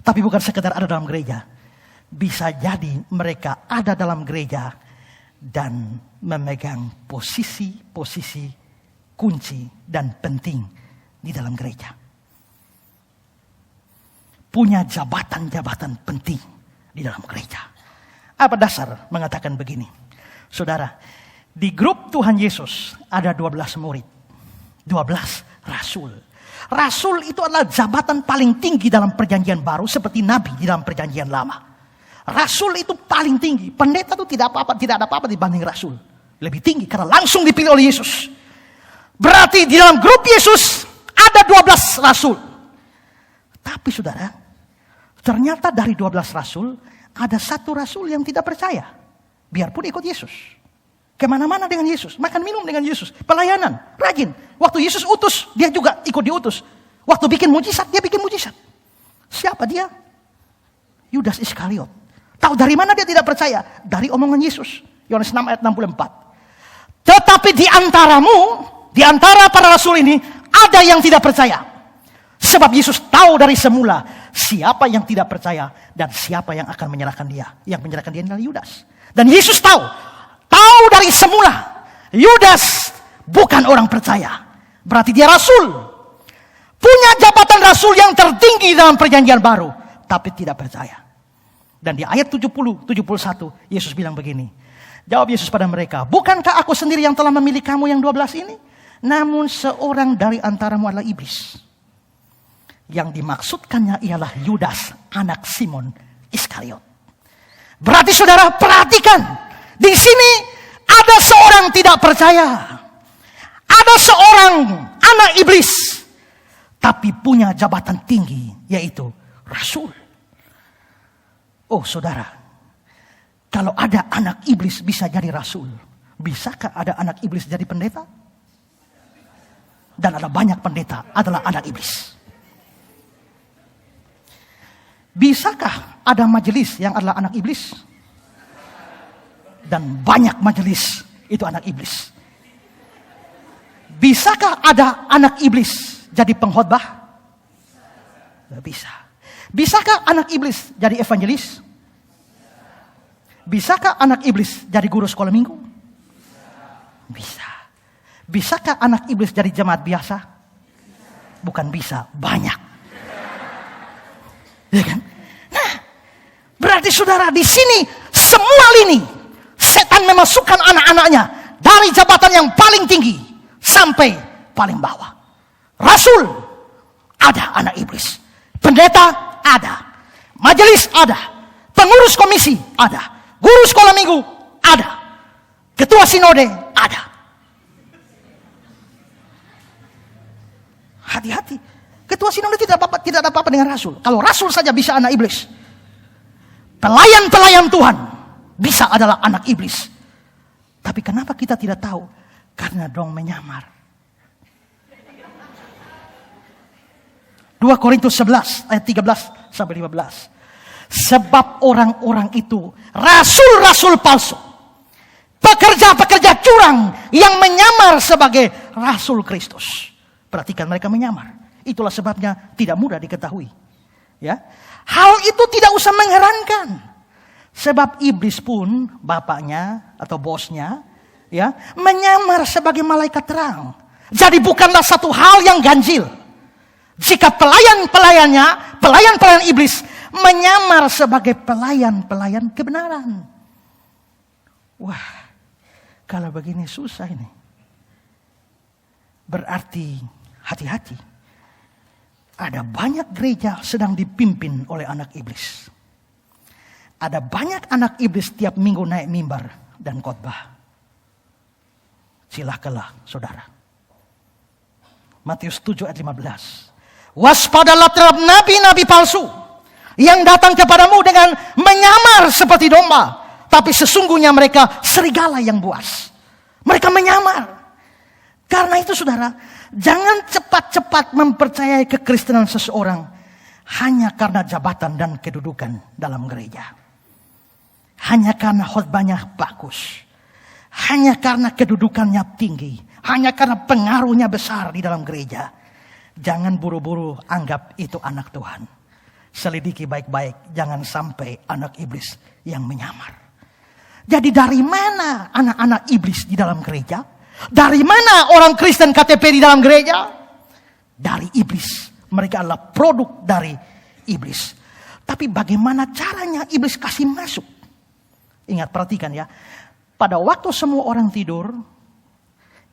tapi bukan sekedar ada dalam gereja. Bisa jadi mereka ada dalam gereja dan memegang posisi-posisi kunci dan penting di dalam gereja. Punya jabatan-jabatan penting di dalam gereja. Apa dasar mengatakan begini? Saudara, di grup Tuhan Yesus ada 12 murid. 12 rasul. Rasul itu adalah jabatan paling tinggi dalam perjanjian baru seperti nabi di dalam perjanjian lama. Rasul itu paling tinggi. Pendeta itu tidak ada apa-apa dibanding rasul. Lebih tinggi karena langsung dipilih oleh Yesus. Berarti di dalam grup Yesus ada 12 rasul. Tapi saudara, ternyata dari 12 rasul ada satu rasul yang tidak percaya. Biarpun ikut Yesus. Kemana-mana dengan Yesus. Makan minum dengan Yesus. Pelayanan. Rajin. Waktu Yesus utus, dia juga ikut diutus. Waktu bikin mujizat, dia bikin mujizat. Siapa dia? Yudas Iskariot. Tahu dari mana dia tidak percaya? Dari omongan Yesus. Yohanes 6 ayat 64. Tetapi di antaramu, di antara para rasul ini, ada yang tidak percaya. Sebab Yesus tahu dari semula siapa yang tidak percaya dan siapa yang akan menyerahkan dia. Yang menyerahkan dia adalah Yudas. Dan Yesus tahu dari semula Yudas bukan orang percaya. Berarti dia rasul. Punya jabatan rasul yang tertinggi dalam perjanjian baru. Tapi tidak percaya. Dan di ayat 70, 71 Yesus bilang begini. Jawab Yesus pada mereka, bukankah aku sendiri yang telah memilih kamu yang 12 ini? Namun seorang dari antaramu adalah iblis. Yang dimaksudkannya ialah Yudas, anak Simon Iskariot. Berarti saudara perhatikan, di sini ada seorang tidak percaya, ada seorang anak iblis, tapi punya jabatan tinggi, yaitu rasul. Oh saudara, Kalau ada anak iblis bisa jadi rasul, bisakah ada anak iblis jadi pendeta? Dan ada banyak pendeta adalah anak iblis. Bisakah ada majelis yang adalah anak iblis? Dan banyak majelis itu anak iblis. Bisakah ada anak iblis jadi pengkhotbah? Tidak bisa. Bisakah anak iblis jadi evangelis? Bisakah anak iblis jadi guru sekolah minggu? Bisa. Bisakah anak iblis jadi jemaat biasa? Bukan bisa, banyak. Ya kan? Nah, berarti saudara di sini semua lini setan memasukkan anak-anaknya dari jabatan yang paling tinggi sampai paling bawah. Rasul ada anak iblis, pendeta ada, majelis ada, pengurus komisi ada, guru sekolah minggu ada, ketua sinode ada. Hati-hati. Ketua sinode tidak ada apa-apa dengan rasul. Kalau rasul saja bisa anak iblis. Pelayan-pelayan Tuhan bisa adalah anak iblis. Tapi kenapa kita tidak tahu? Karena dong menyamar. 2 Korintus 11 ayat 13 sampai 15. Sebab orang-orang itu rasul-rasul palsu, pekerja-pekerja curang yang menyamar sebagai rasul Kristus. Perhatikan, mereka menyamar. Itulah sebabnya tidak mudah diketahui. Ya, hal itu tidak usah mengherankan. Sebab iblis pun bapaknya atau bosnya, ya, menyamar sebagai malaikat terang. Jadi bukanlah satu hal yang ganjil jika pelayan-pelayan iblis menyamar sebagai pelayan-pelayan kebenaran. Wah, kalau begini susah ini. Berarti hati-hati. Ada banyak gereja sedang dipimpin oleh anak iblis. Ada banyak anak iblis tiap minggu naik mimbar dan khotbah. Silakanlah saudara. Matius 7 ayat 15. Waspadalah terhadap nabi-nabi palsu yang datang kepadamu dengan menyamar seperti domba, tapi sesungguhnya mereka serigala yang buas. Mereka menyamar. Karena itu saudara, jangan cepat-cepat mempercayai kekristenan seseorang hanya karena jabatan dan kedudukan dalam gereja. Hanya karena khotbahnya bagus. Hanya karena kedudukannya tinggi. Hanya karena pengaruhnya besar di dalam gereja. Jangan buru-buru anggap itu anak Tuhan. Selidiki baik-baik, jangan sampai anak iblis yang menyamar. Jadi dari mana anak-anak iblis di dalam gereja? Dari mana orang Kristen KTP di dalam gereja? Dari iblis. Mereka adalah produk dari iblis. Tapi bagaimana caranya iblis kasih masuk? Ingat, perhatikan ya. Pada waktu semua orang tidur,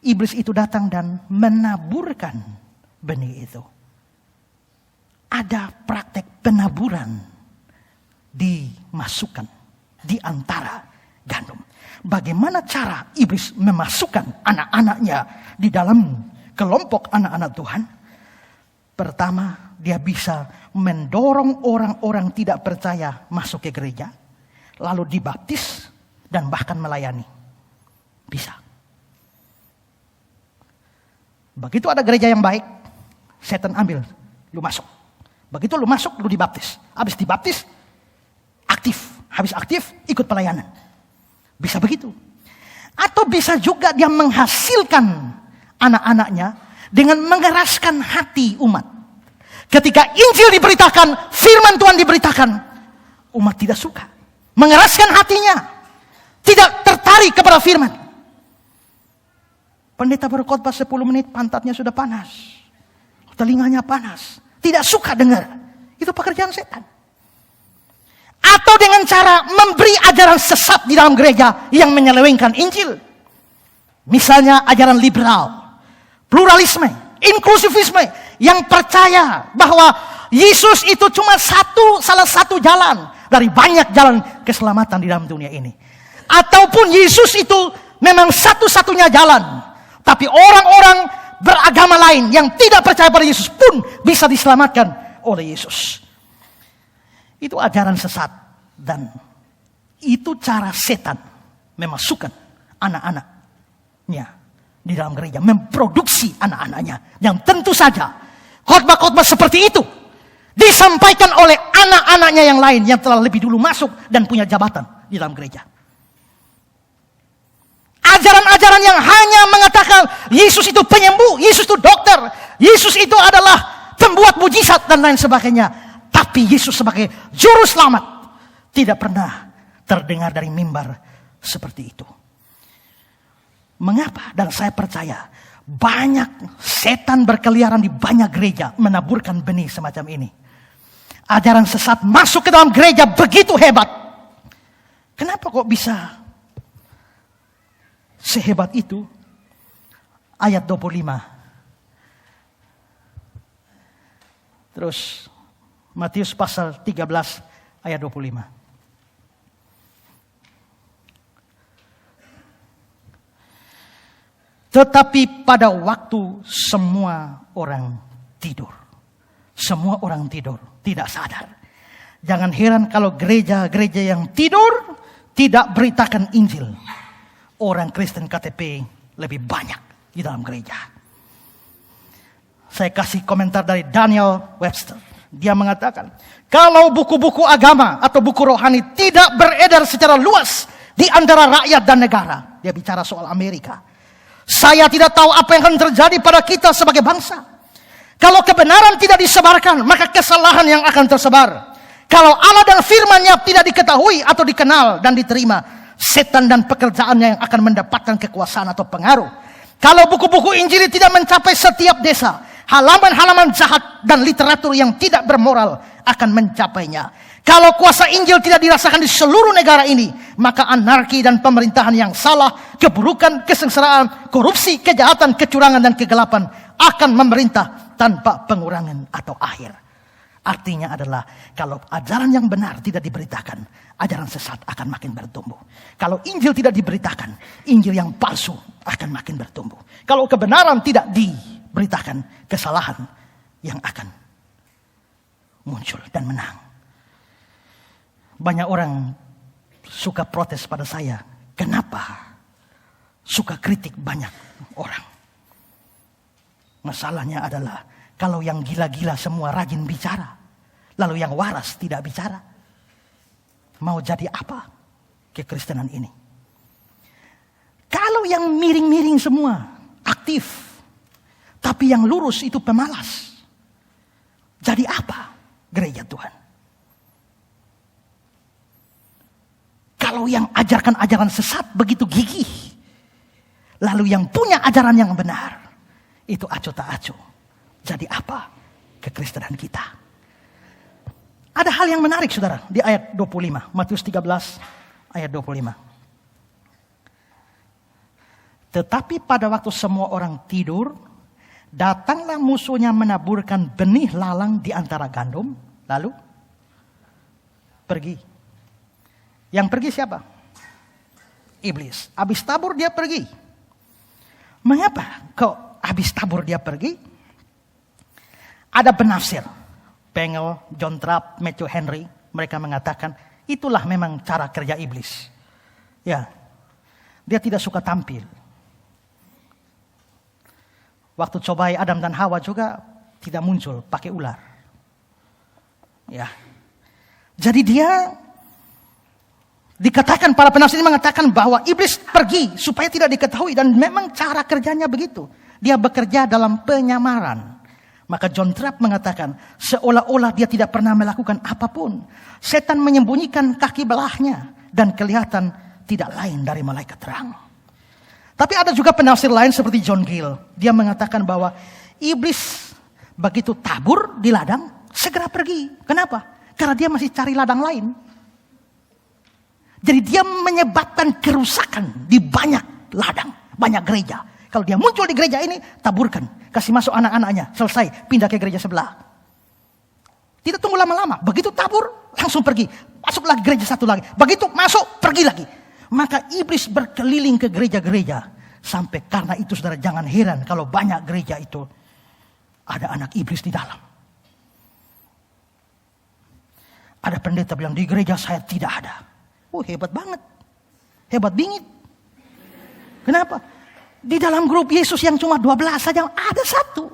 iblis itu datang dan menaburkan benih itu. Ada praktek penaburan dimasukkan di antara gandum. Bagaimana cara iblis memasukkan anak-anaknya di dalam kelompok anak-anak Tuhan? Pertama, dia bisa mendorong orang-orang tidak percaya masuk ke gereja, lalu dibaptis dan bahkan melayani. Bisa. Begitu ada gereja yang baik, setan ambil, lu masuk. Begitu lu masuk, lu dibaptis. Habis dibaptis, aktif. Habis aktif, ikut pelayanan. Bisa begitu. Atau bisa juga dia menghasilkan anak-anaknya dengan mengeraskan hati umat. Ketika Injil diberitakan, firman Tuhan diberitakan, umat tidak suka. Mengeraskan hatinya. Tidak tertarik kepada firman. Pendeta berkhotbah 10 menit, pantatnya sudah panas. Telinganya panas. Tidak suka dengar. Itu pekerjaan setan. Atau dengan cara memberi ajaran sesat di dalam gereja yang menyelewengkan Injil. Misalnya ajaran liberal, pluralisme, inklusivisme, yang percaya bahwa Yesus itu cuma salah satu jalan dari banyak jalan keselamatan di dalam dunia ini. Ataupun Yesus itu memang satu-satunya jalan. Tapi orang-orang beragama lain yang tidak percaya pada Yesus pun bisa diselamatkan oleh Yesus. Itu ajaran sesat dan Itu cara setan memasukkan anak-anaknya di dalam gereja, memproduksi anak-anaknya. Yang tentu saja khotbah-khotbah seperti itu disampaikan oleh anak-anaknya yang lain yang telah lebih dulu masuk dan punya jabatan di dalam gereja. Ajaran-ajaran yang hanya mengatakan Yesus itu penyembuh, Yesus itu dokter, Yesus itu adalah pembuat mujizat dan lain sebagainya. Tapi Yesus sebagai juru selamat tidak pernah terdengar dari mimbar seperti itu. Mengapa? Dan saya percaya banyak setan berkeliaran di banyak gereja menaburkan benih semacam ini. Ajaran sesat masuk ke dalam gereja begitu hebat. Kenapa kok bisa sehebat itu? Ayat 25. Terus Matius pasal 13 ayat 25. Tetapi pada waktu semua orang tidur. Semua orang tidur, tidak sadar. Jangan heran kalau gereja-gereja yang tidur tidak beritakan Injil. Orang Kristen KTP lebih banyak di dalam gereja. Saya kasih komentar dari Daniel Webster. Dia mengatakan, kalau buku-buku agama atau buku rohani tidak beredar secara luas di antara rakyat dan negara. Dia bicara soal Amerika. Saya tidak tahu apa yang akan terjadi pada kita sebagai bangsa. Kalau kebenaran tidak disebarkan, maka kesalahan yang akan tersebar. Kalau Allah dan firman-Nya tidak diketahui atau dikenal dan diterima, setan dan pekerjaannya yang akan mendapatkan kekuasaan atau pengaruh. Kalau buku-buku Injil tidak mencapai setiap desa, halaman-halaman jahat dan literatur yang tidak bermoral akan mencapainya. Kalau kuasa Injil tidak dirasakan di seluruh negara ini, maka anarki dan pemerintahan yang salah, keburukan, kesengsaraan, korupsi, kejahatan, kecurangan, dan kegelapan akan memerintah tanpa pengurangan atau akhir. Artinya adalah kalau ajaran yang benar tidak diberitakan, ajaran sesat akan makin bertumbuh. Kalau Injil tidak diberitakan, Injil yang palsu akan makin bertumbuh. Kalau kebenaran tidak diberitakan, kesalahan yang akan muncul dan menang. Banyak orang suka protes pada saya. Kenapa suka kritik banyak orang? Masalahnya adalah kalau yang gila-gila semua rajin bicara, lalu yang waras tidak bicara, mau jadi apa kekristenan ini? Kalau yang miring-miring semua aktif, tapi yang lurus itu pemalas, jadi apa gereja Tuhan? Kalau yang ajarkan ajaran sesat begitu gigih, lalu yang punya ajaran yang benar itu acuh tak acuh. Jadi apa kekristenan kita? Ada hal yang menarik saudara di ayat 25. Matius 13 ayat 25. Tetapi pada waktu semua orang tidur, datanglah musuhnya menaburkan benih lalang di antara gandum. Lalu pergi. Yang pergi siapa? Iblis. Habis tabur dia pergi. Mengapa kok habis tabur dia pergi? Ada penafsir, Pengel, John Trapp, Matthew Henry, mereka mengatakan itulah memang cara kerja iblis. Ya, dia tidak suka tampil. Waktu cobai Adam dan Hawa juga tidak muncul, pakai ular. Ya, jadi dia dikatakan para penafsir mengatakan bahwa iblis pergi supaya tidak diketahui dan memang cara kerjanya begitu. Dia bekerja dalam penyamaran. Maka John Trapp mengatakan seolah-olah dia tidak pernah melakukan apapun. Setan menyembunyikan kaki belahnya dan kelihatan tidak lain dari malaikat terang. Tapi ada juga penafsir lain seperti John Gill. Dia mengatakan bahwa iblis begitu tabur di ladang segera pergi. Kenapa? Karena dia masih cari ladang lain. Jadi dia menyebabkan kerusakan di banyak ladang, banyak gereja. Kalau dia muncul di gereja ini, taburkan. Kasih masuk anak-anaknya, selesai, pindah ke gereja sebelah. Tidak tunggu lama-lama, begitu tabur, langsung pergi. Masuk lagi gereja satu lagi. Begitu masuk, pergi lagi. Maka iblis berkeliling ke gereja-gereja. Sampai karena itu saudara jangan heran kalau banyak gereja itu ada anak iblis di dalam. Ada pendeta bilang di gereja saya tidak ada. Oh, hebat banget. Hebat bingit. Kenapa? Di dalam grup Yesus yang cuma 12 saja ada satu.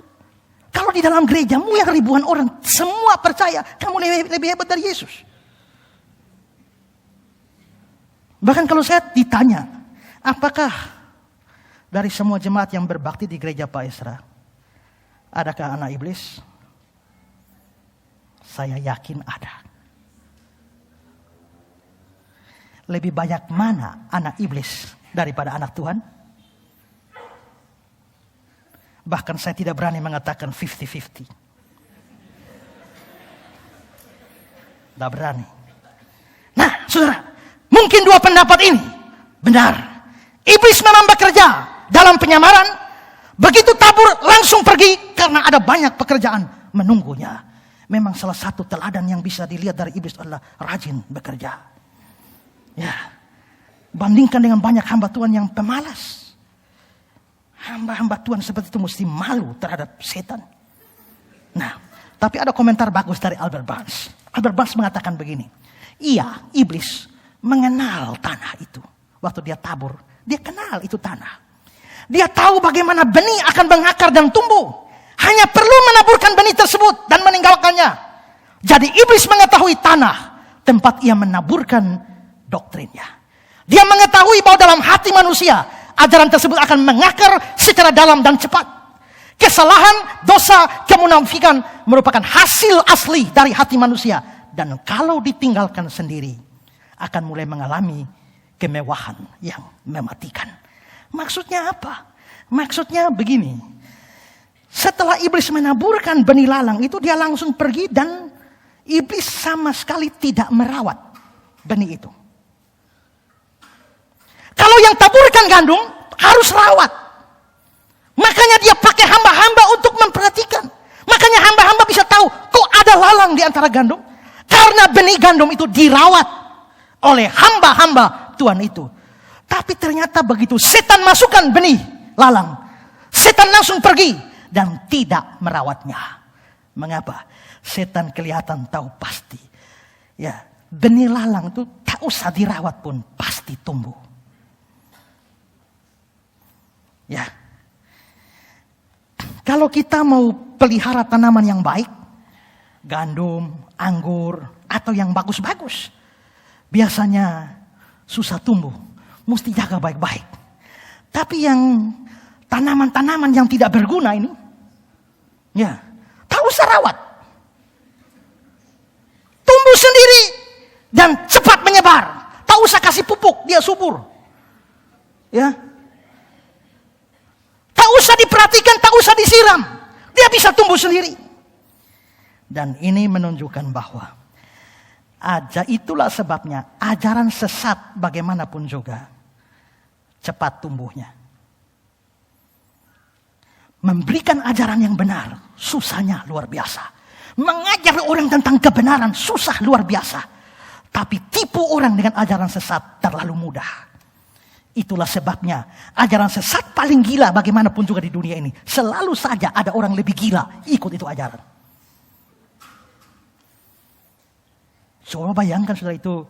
Kalau di dalam gerejamu yang ribuan orang semua percaya, kamu lebih hebat dari Yesus. Bahkan kalau saya ditanya, apakah dari semua jemaat yang berbakti di gereja Pak Esra, adakah anak iblis? Saya yakin ada. Lebih banyak mana anak iblis daripada anak Tuhan? Bahkan saya tidak berani mengatakan 50-50. Tidak berani. Nah, saudara, mungkin dua pendapat ini benar. Iblis memang bekerja dalam penyamaran. Begitu tabur langsung pergi karena ada banyak pekerjaan menunggunya. Memang salah satu teladan yang bisa dilihat dari iblis adalah rajin bekerja. Ya, bandingkan dengan banyak hamba Tuhan yang pemalas. Hamba-hamba Tuhan seperti itu mesti malu terhadap setan. Nah, tapi ada komentar bagus dari Albert Barnes. Albert Barnes mengatakan begini. Iya, iblis mengenal tanah itu. Waktu dia tabur, dia kenal itu tanah. Dia tahu bagaimana benih akan mengakar dan tumbuh. Hanya perlu menaburkan benih tersebut dan meninggalkannya. Jadi iblis mengetahui tanah tempat ia menaburkan doktrinnya. Dia mengetahui bahwa dalam hati manusia ajaran tersebut akan mengakar secara dalam dan cepat. Kesalahan, dosa, kemunafikan merupakan hasil asli dari hati manusia. Dan kalau ditinggalkan sendiri, akan mulai mengalami kemewahan yang mematikan. Maksudnya apa? Maksudnya begini. Setelah iblis menaburkan benih lalang itu, dia langsung pergi dan iblis sama sekali tidak merawat benih itu. Kalau yang taburkan gandum harus rawat. Makanya dia pakai hamba-hamba untuk memperhatikan. Makanya hamba-hamba bisa tahu kok ada lalang di antara gandum. Karena benih gandum itu dirawat oleh hamba-hamba Tuhan itu. Tapi ternyata begitu setan masukkan benih lalang, setan langsung pergi dan tidak merawatnya. Mengapa? Setan kelihatan tahu pasti. Ya, benih lalang itu tak usah dirawat pun pasti tumbuh. Ya, kalau kita mau pelihara tanaman yang baik, gandum, anggur, atau yang bagus-bagus, biasanya susah tumbuh, mesti jaga baik-baik. Tapi yang tanaman-tanaman yang tidak berguna ini, ya, tak usah rawat, tumbuh sendiri dan cepat menyebar. Tak usah kasih pupuk, dia subur. Ya. Tak usah diperhatikan, tak usah disiram. Dia bisa tumbuh sendiri. Dan ini menunjukkan bahwa itulah sebabnya ajaran sesat bagaimanapun juga cepat tumbuhnya. Memberikan ajaran yang benar susahnya luar biasa. Mengajar orang tentang kebenaran susah luar biasa. Tapi tipu orang dengan ajaran sesat terlalu mudah. Itulah sebabnya ajaran sesat paling gila bagaimanapun juga di dunia ini. Selalu saja ada orang lebih gila ikut itu ajaran. Coba bayangkan saudara itu.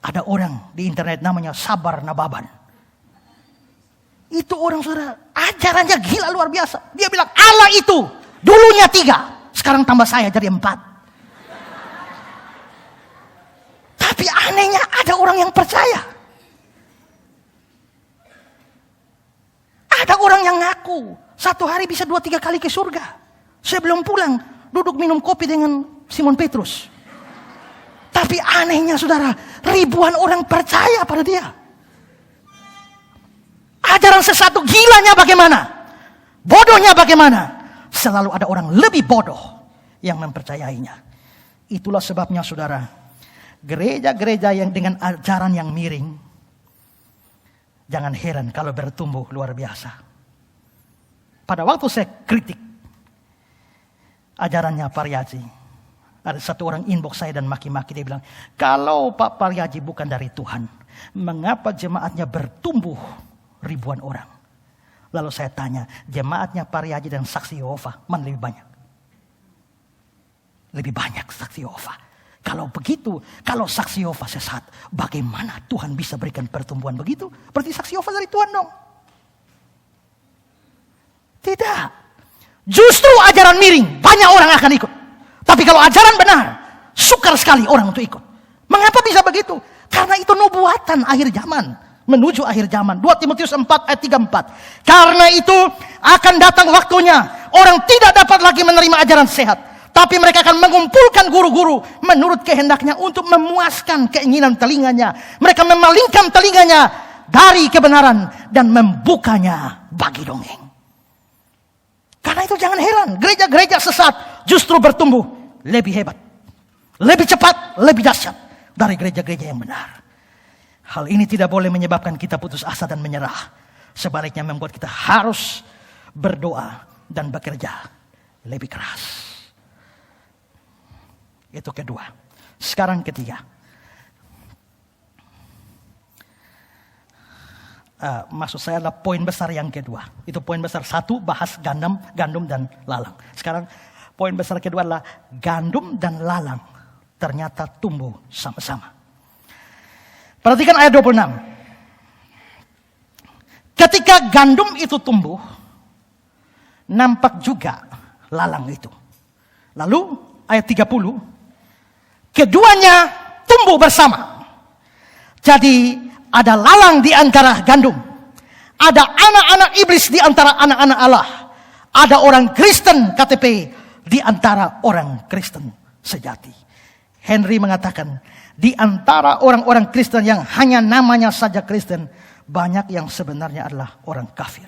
Ada orang di internet namanya Sabar Nababan. Itu orang saudara ajarannya gila luar biasa. Dia bilang Allah itu dulunya 3. Sekarang tambah saya jadi 4. Tapi anehnya ada orang yang percaya. Ada orang yang ngaku satu hari bisa 2-3 kali ke surga. Sebelum pulang duduk minum kopi dengan Simon Petrus. Tapi anehnya saudara, ribuan orang percaya pada dia. Ajaran sesat gilanya bagaimana? Bodohnya bagaimana? Selalu ada orang lebih bodoh yang mempercayainya. Itulah sebabnya saudara, gereja-gereja yang dengan ajaran yang miring, jangan heran kalau bertumbuh luar biasa. Pada waktu saya kritik ajarannya Pariaji, ada satu orang inbox saya dan maki-maki. Dia bilang, kalau Pak Pariaji bukan dari Tuhan, mengapa jemaatnya bertumbuh ribuan orang? Lalu saya tanya, jemaatnya Pariaji dan Saksi Yehova mana lebih banyak? Lebih banyak Saksi Yehova. Kalau begitu, kalau saksi Yehova sesat, bagaimana Tuhan bisa berikan pertumbuhan begitu? Berarti saksi Yehova dari Tuhan dong. Tidak. Justru ajaran miring, banyak orang akan ikut. Tapi kalau ajaran benar, sukar sekali orang untuk ikut. Mengapa bisa begitu? Karena itu nubuatan akhir zaman. Menuju akhir zaman. 2 Timotius 4 ayat 34. Karena itu akan datang waktunya. Orang tidak dapat lagi menerima ajaran sehat. Tapi mereka akan mengumpulkan guru-guru menurut kehendaknya untuk memuaskan keinginan telinganya. Mereka memalingkan telinganya dari kebenaran dan membukanya bagi dongeng. Karena itu jangan heran, gereja-gereja sesat justru bertumbuh lebih hebat, lebih cepat, lebih dahsyat dari gereja-gereja yang benar. Hal ini tidak boleh menyebabkan kita putus asa dan menyerah. Sebaliknya membuat kita harus berdoa dan bekerja lebih keras. Itu kedua. Sekarang ketiga. Maksud saya adalah poin besar yang kedua. Itu poin besar satu, bahas gandum dan lalang. Sekarang poin besar kedua adalah gandum dan lalang ternyata tumbuh sama-sama. Perhatikan ayat 26. Ketika gandum itu tumbuh, nampak juga lalang itu. Lalu ayat 30, keduanya tumbuh bersama. Jadi ada lalang di antara gandum. Ada anak-anak iblis di antara anak-anak Allah. Ada orang Kristen KTP di antara orang Kristen sejati. Henry mengatakan, di antara orang-orang Kristen yang hanya namanya saja Kristen, banyak yang sebenarnya adalah orang kafir.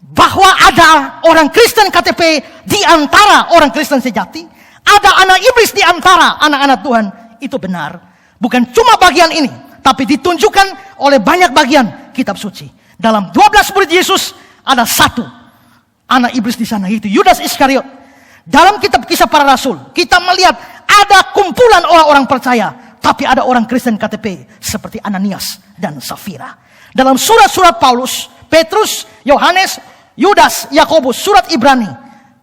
Bahwa ada orang Kristen KTP di antara orang Kristen sejati, ada anak iblis di antara anak-anak Tuhan, itu benar. Bukan cuma bagian ini, tapi ditunjukkan oleh banyak bagian kitab suci. Dalam 12 murid Yesus ada satu anak iblis di sana, yaitu Yudas Iskariot. Dalam kitab Kisah Para Rasul, kita melihat ada kumpulan orang-orang percaya, tapi ada orang Kristen KTP seperti Ananias dan Safira. Dalam surat-surat Paulus, Petrus, Yohanes, Yudas, Yakobus, surat Ibrani,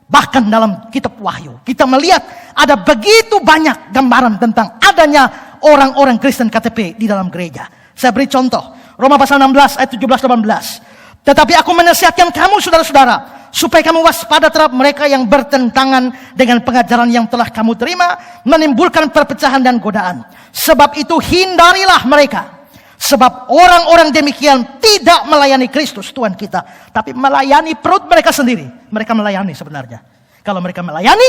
bahkan dalam kitab Wahyu, kita melihat ada begitu banyak gambaran tentang adanya orang-orang Kristen KTP di dalam gereja. Saya beri contoh, Roma pasal 16 ayat 17-18. Tetapi aku menasihatkan kamu saudara-saudara, supaya kamu waspada terhadap mereka yang bertentangan dengan pengajaran yang telah kamu terima, menimbulkan perpecahan dan godaan. Sebab itu hindarilah mereka. Sebab orang-orang demikian tidak melayani Kristus Tuhan kita, tapi melayani perut mereka sendiri. Mereka melayani sebenarnya. Kalau mereka melayani,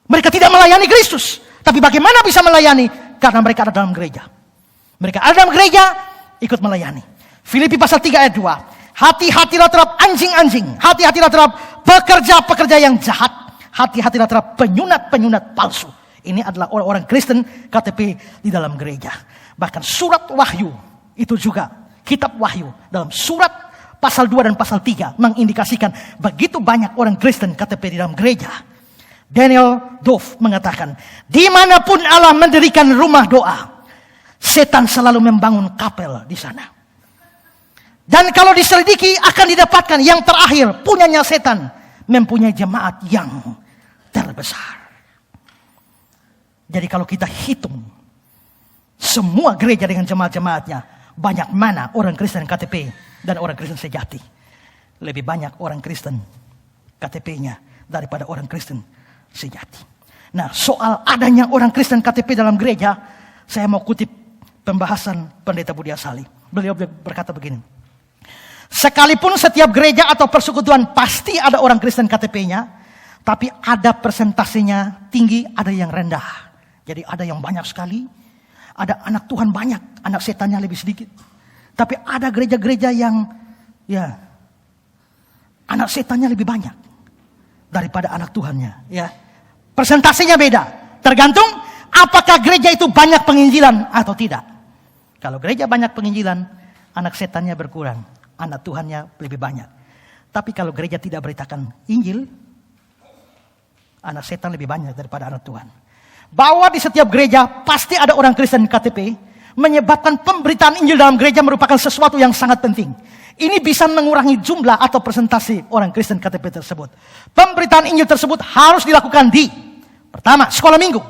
mereka tidak melayani Kristus. Tapi bagaimana bisa melayani? Karena mereka ada dalam gereja. Mereka ada dalam gereja, ikut melayani. Filipi pasal 3 ayat 2. Hati-hatilah terhadap anjing-anjing. Hati-hatilah terhadap pekerja-pekerja yang jahat. Hati-hatilah terhadap penyunat-penyunat palsu. Ini adalah orang-orang Kristen KTP di dalam gereja. Bahkan surat Wahyu itu juga, kitab Wahyu dalam surat pasal 2 dan pasal 3 mengindikasikan begitu banyak orang Kristen KTP di dalam gereja. Daniel Dove mengatakan, dimanapun Allah mendirikan rumah doa, setan selalu membangun kapel di sana. Dan kalau diselidiki akan didapatkan yang terakhir, punyanya setan mempunyai jemaat yang terbesar. Jadi kalau kita hitung semua gereja dengan jemaat-jemaatnya, banyak mana orang Kristen KTP dan orang Kristen sejati. Lebih banyak orang Kristen KTP-nya daripada orang Kristen sejati. Nah, soal adanya orang Kristen KTP dalam gereja, saya mau kutip pembahasan Pendeta Budi Asali. Beliau berkata begini, sekalipun setiap gereja atau persekutuan pasti ada orang Kristen KTP-nya, tapi ada persentasenya tinggi, ada yang rendah. Jadi ada yang banyak sekali, ada anak Tuhan banyak, anak setannya lebih sedikit. Tapi ada gereja-gereja yang anak setannya lebih banyak daripada anak Tuhannya. Ya, persentasenya beda. Tergantung apakah gereja itu banyak penginjilan atau tidak. Kalau gereja banyak penginjilan, anak setannya berkurang, anak Tuhannya lebih banyak. Tapi kalau gereja tidak beritakan Injil, anak setan lebih banyak daripada anak Tuhan. Bahwa di setiap gereja pasti ada orang Kristen KTP, menyebabkan pemberitaan Injil dalam gereja merupakan sesuatu yang sangat penting. Ini bisa mengurangi jumlah atau presentasi orang Kristen KTP tersebut. Pemberitaan Injil tersebut harus dilakukan di pertama, sekolah minggu.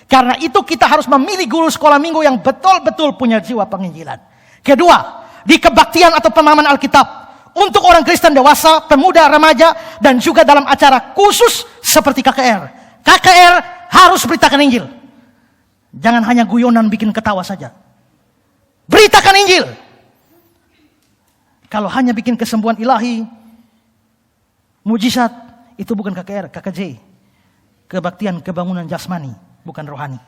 Karena itu kita harus memilih guru sekolah minggu yang betul-betul punya jiwa penginjilan. Kedua, di kebaktian atau pemahaman Alkitab. Untuk orang Kristen dewasa, pemuda, remaja, dan juga dalam acara khusus seperti KKR. KKR harus beritakan Injil. Jangan hanya guyonan bikin ketawa saja. Beritakan Injil. Kalau hanya bikin kesembuhan ilahi, mujizat, itu bukan KKR, KKJ. Kebaktian, kebangunan jasmani, bukan rohani.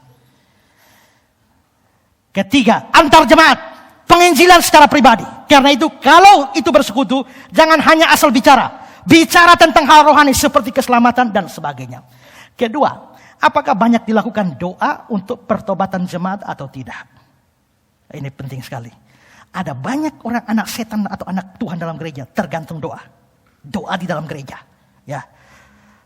Ketiga, antar jemaat, penginjilan secara pribadi. Karena itu, kalau itu bersekutu, jangan hanya asal bicara. Bicara tentang hal rohani seperti keselamatan dan sebagainya. Kedua, apakah banyak dilakukan doa untuk pertobatan jemaat atau tidak? Ini penting sekali. Ada banyak orang anak setan atau anak Tuhan dalam gereja, tergantung doa. Doa di dalam gereja. Ya.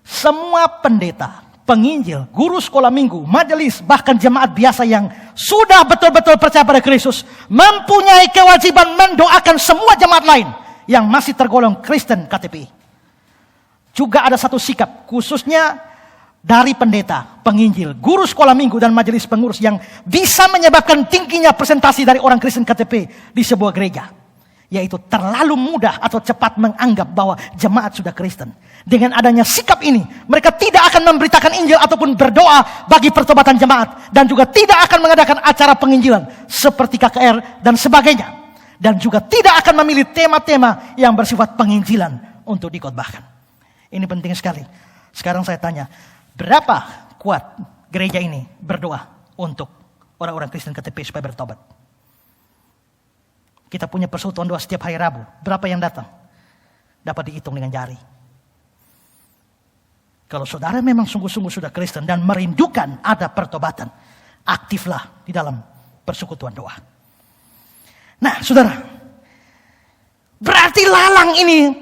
Semua pendeta, penginjil, guru sekolah minggu, majelis, bahkan jemaat biasa yang sudah betul-betul percaya pada Kristus, mempunyai kewajiban mendoakan semua jemaat lain yang masih tergolong Kristen KTP. Juga ada satu sikap, khususnya dari pendeta, penginjil, guru sekolah minggu, dan majelis pengurus yang bisa menyebabkan tingginya presentasi dari orang Kristen KTP di sebuah gereja. Yaitu terlalu mudah atau cepat menganggap bahwa jemaat sudah Kristen. Dengan adanya sikap ini, mereka tidak akan memberitakan Injil ataupun berdoa bagi pertobatan jemaat. Dan juga tidak akan mengadakan acara penginjilan seperti KKR dan sebagainya. Dan juga tidak akan memilih tema-tema yang bersifat penginjilan untuk dikhotbahkan. Ini penting sekali. Sekarang saya tanya, berapa kuat gereja ini berdoa untuk orang-orang Kristen KTP supaya bertobat? Kita punya persekutuan doa setiap hari Rabu. Berapa yang datang? Dapat dihitung dengan jari. Kalau saudara memang sungguh-sungguh sudah Kristen dan merindukan ada pertobatan, aktiflah di dalam persekutuan doa. Nah, saudara, berarti lalang ini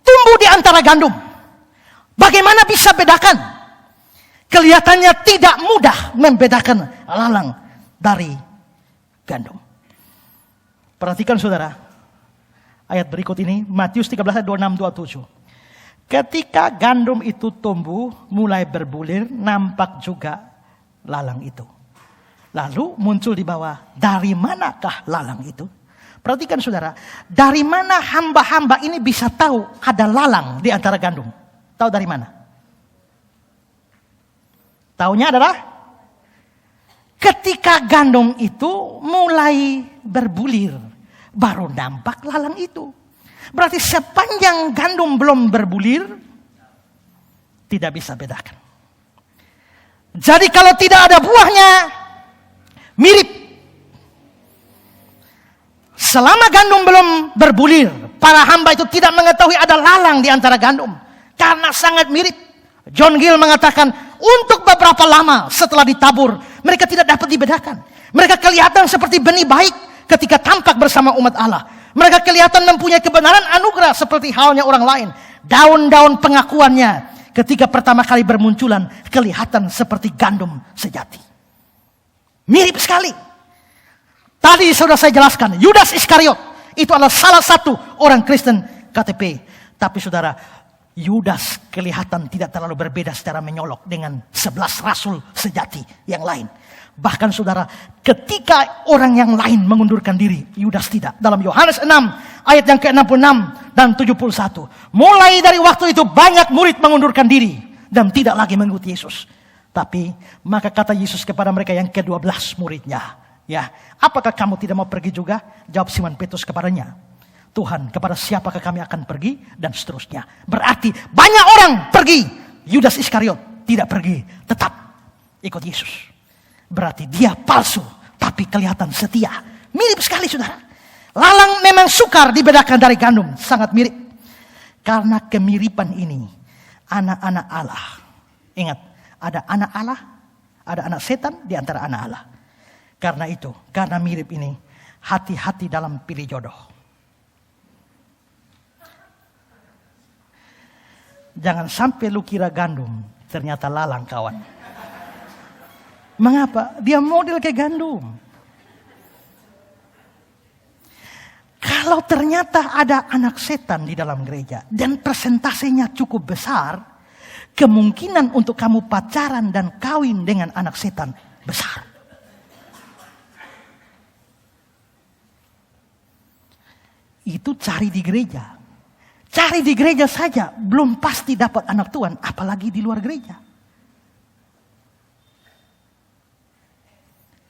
tumbuh di antara gandum. Bagaimana bisa bedakan? Kelihatannya tidak mudah membedakan lalang dari gandum. Perhatikan saudara, ayat berikut ini, Matius 13 ayat 26-27. Ketika gandum itu tumbuh, mulai berbulir, nampak juga lalang itu. Lalu muncul di bawah, dari manakah lalang itu? Perhatikan saudara, dari mana hamba-hamba ini bisa tahu ada lalang di antara gandum? Tahu dari mana? Taunya adalah ketika gandum itu mulai berbulir, baru nampak lalang itu. Berarti sepanjang gandum belum berbulir, tidak bisa bedakan. Jadi kalau tidak ada buahnya, mirip. Selama gandum belum berbulir, para hamba itu tidak mengetahui ada lalang di antara gandum. Karena sangat mirip. John Gill mengatakan, untuk beberapa lama setelah ditabur, mereka tidak dapat dibedakan. Mereka kelihatan seperti benih baik ketika tampak bersama umat Allah. Mereka kelihatan mempunyai kebenaran anugerah seperti halnya orang lain. Daun-daun pengakuannya ketika pertama kali bermunculan kelihatan seperti gandum sejati. Mirip sekali. Tadi sudah saya jelaskan, Yudas Iskariot itu adalah salah satu orang Kristen KTP. Tapi saudara, Yudas kelihatan tidak terlalu berbeda secara menyolok dengan 11 rasul sejati yang lain. Bahkan saudara, ketika orang yang lain mengundurkan diri, Yudas tidak. Dalam Yohanes 6 ayat yang ke-66 dan 71. Mulai dari waktu itu banyak murid mengundurkan diri dan tidak lagi mengikuti Yesus. Tapi maka kata Yesus kepada mereka yang ke-12 muridnya, ya, apakah kamu tidak mau pergi juga? Jawab Simon Petrus kepadanya, Tuhan, kepada siapakah kami akan pergi? Dan seterusnya. Berarti banyak orang pergi. Yudas Iskariot tidak pergi. Tetap ikut Yesus. Berarti dia palsu. Tapi kelihatan setia. Mirip sekali saudara. Lalang memang sukar dibedakan dari gandum. Sangat mirip. Karena kemiripan ini. Anak-anak Allah. Ingat. Ada anak Allah. Ada anak setan di antara anak Allah. Karena itu. Karena mirip ini. Hati-hati dalam pilih jodoh. Jangan sampai lu kira gandum, ternyata lalang kawan. Mengapa? Dia model kayak gandum. Kalau ternyata ada anak setan di dalam gereja dan persentasenya cukup besar, kemungkinan untuk kamu pacaran dan kawin dengan anak setan besar. Itu cari di gereja. Cari di gereja saja belum pasti dapat anak Tuhan, apalagi di luar gereja.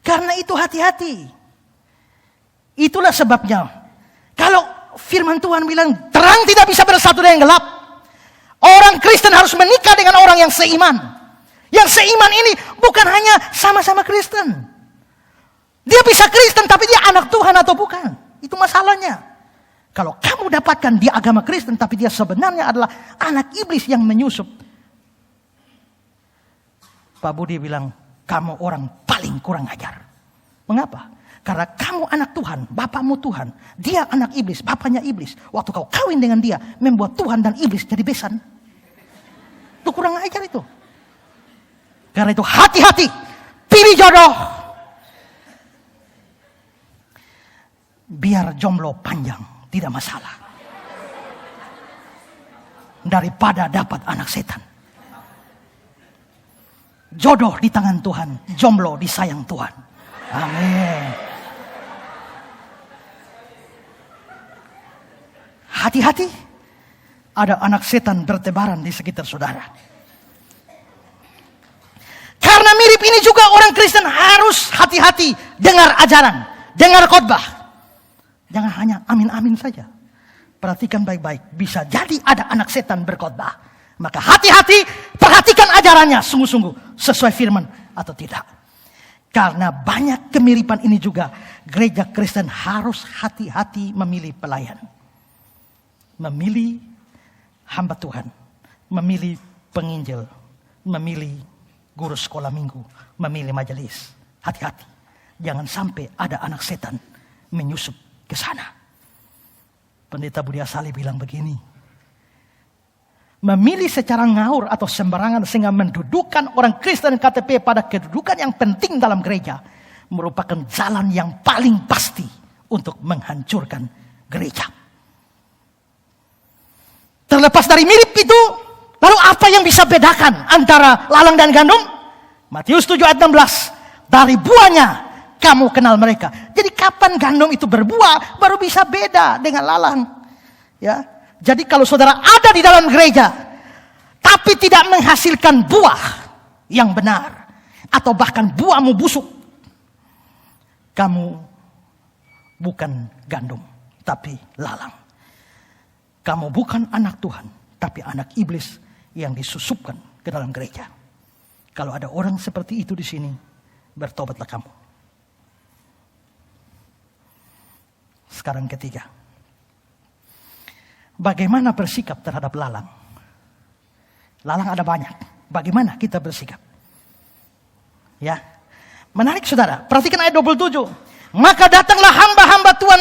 Karena itu hati-hati. Itulah sebabnya. Kalau firman Tuhan bilang terang tidak bisa bersatu dengan gelap. Orang Kristen harus menikah dengan orang yang seiman. Yang seiman ini bukan hanya sama-sama Kristen. Dia bisa Kristen tapi dia anak Tuhan atau bukan. Itu masalahnya. Kalau kamu dapatkan dia agama Kristen tapi dia sebenarnya adalah anak iblis yang menyusup. Pak Budi bilang, kamu orang paling kurang ajar. Mengapa? Karena kamu anak Tuhan, bapakmu Tuhan. Dia anak iblis, bapaknya iblis. Waktu kau kawin dengan dia, membuat Tuhan dan iblis jadi besan. Itu kurang ajar itu. Karena itu hati-hati, pilih jodoh. Biar jomblo panjang, tidak masalah. Daripada dapat anak setan. Jodoh di tangan Tuhan, jomblo disayang Tuhan. Amin. Hati-hati, ada anak setan bertebaran di sekitar saudara. Karena mirip ini juga orang Kristen harus hati-hati dengar ajaran, dengar khotbah. Jangan hanya amin-amin saja. Perhatikan baik-baik, bisa jadi ada anak setan berkhotbah. Maka hati-hati, perhatikan ajarannya sungguh-sungguh sesuai firman atau tidak. Karena banyak kemiripan ini juga, gereja Kristen harus hati-hati memilih pelayan. Memilih hamba Tuhan, memilih penginjil, memilih guru sekolah minggu, memilih majelis. Hati-hati, jangan sampai ada anak setan menyusup ke sana. Pendeta Budi Asali bilang begini, memilih secara ngaur atau sembarangan sehingga mendudukan orang Kristen KTP pada kedudukan yang penting dalam gereja merupakan jalan yang paling pasti untuk menghancurkan gereja. Terlepas dari mirip itu, lalu apa yang bisa bedakan antara lalang dan gandum? Matius 7 ayat 16, dari buahnya kamu kenal mereka. Jadi kapan gandum itu berbuah baru bisa beda dengan lalang. Ya. Jadi kalau saudara ada di dalam gereja tapi tidak menghasilkan buah yang benar atau bahkan buahmu busuk, kamu bukan gandum tapi lalang. Kamu bukan anak Tuhan tapi anak iblis yang disusupkan ke dalam gereja. Kalau ada orang seperti itu di sini, bertobatlah kamu. Sekarang ketiga, bagaimana bersikap terhadap lalang? Lalang ada banyak. Bagaimana kita bersikap? Ya, menarik saudara. Perhatikan ayat 27. Maka datanglah hamba-hamba Tuhan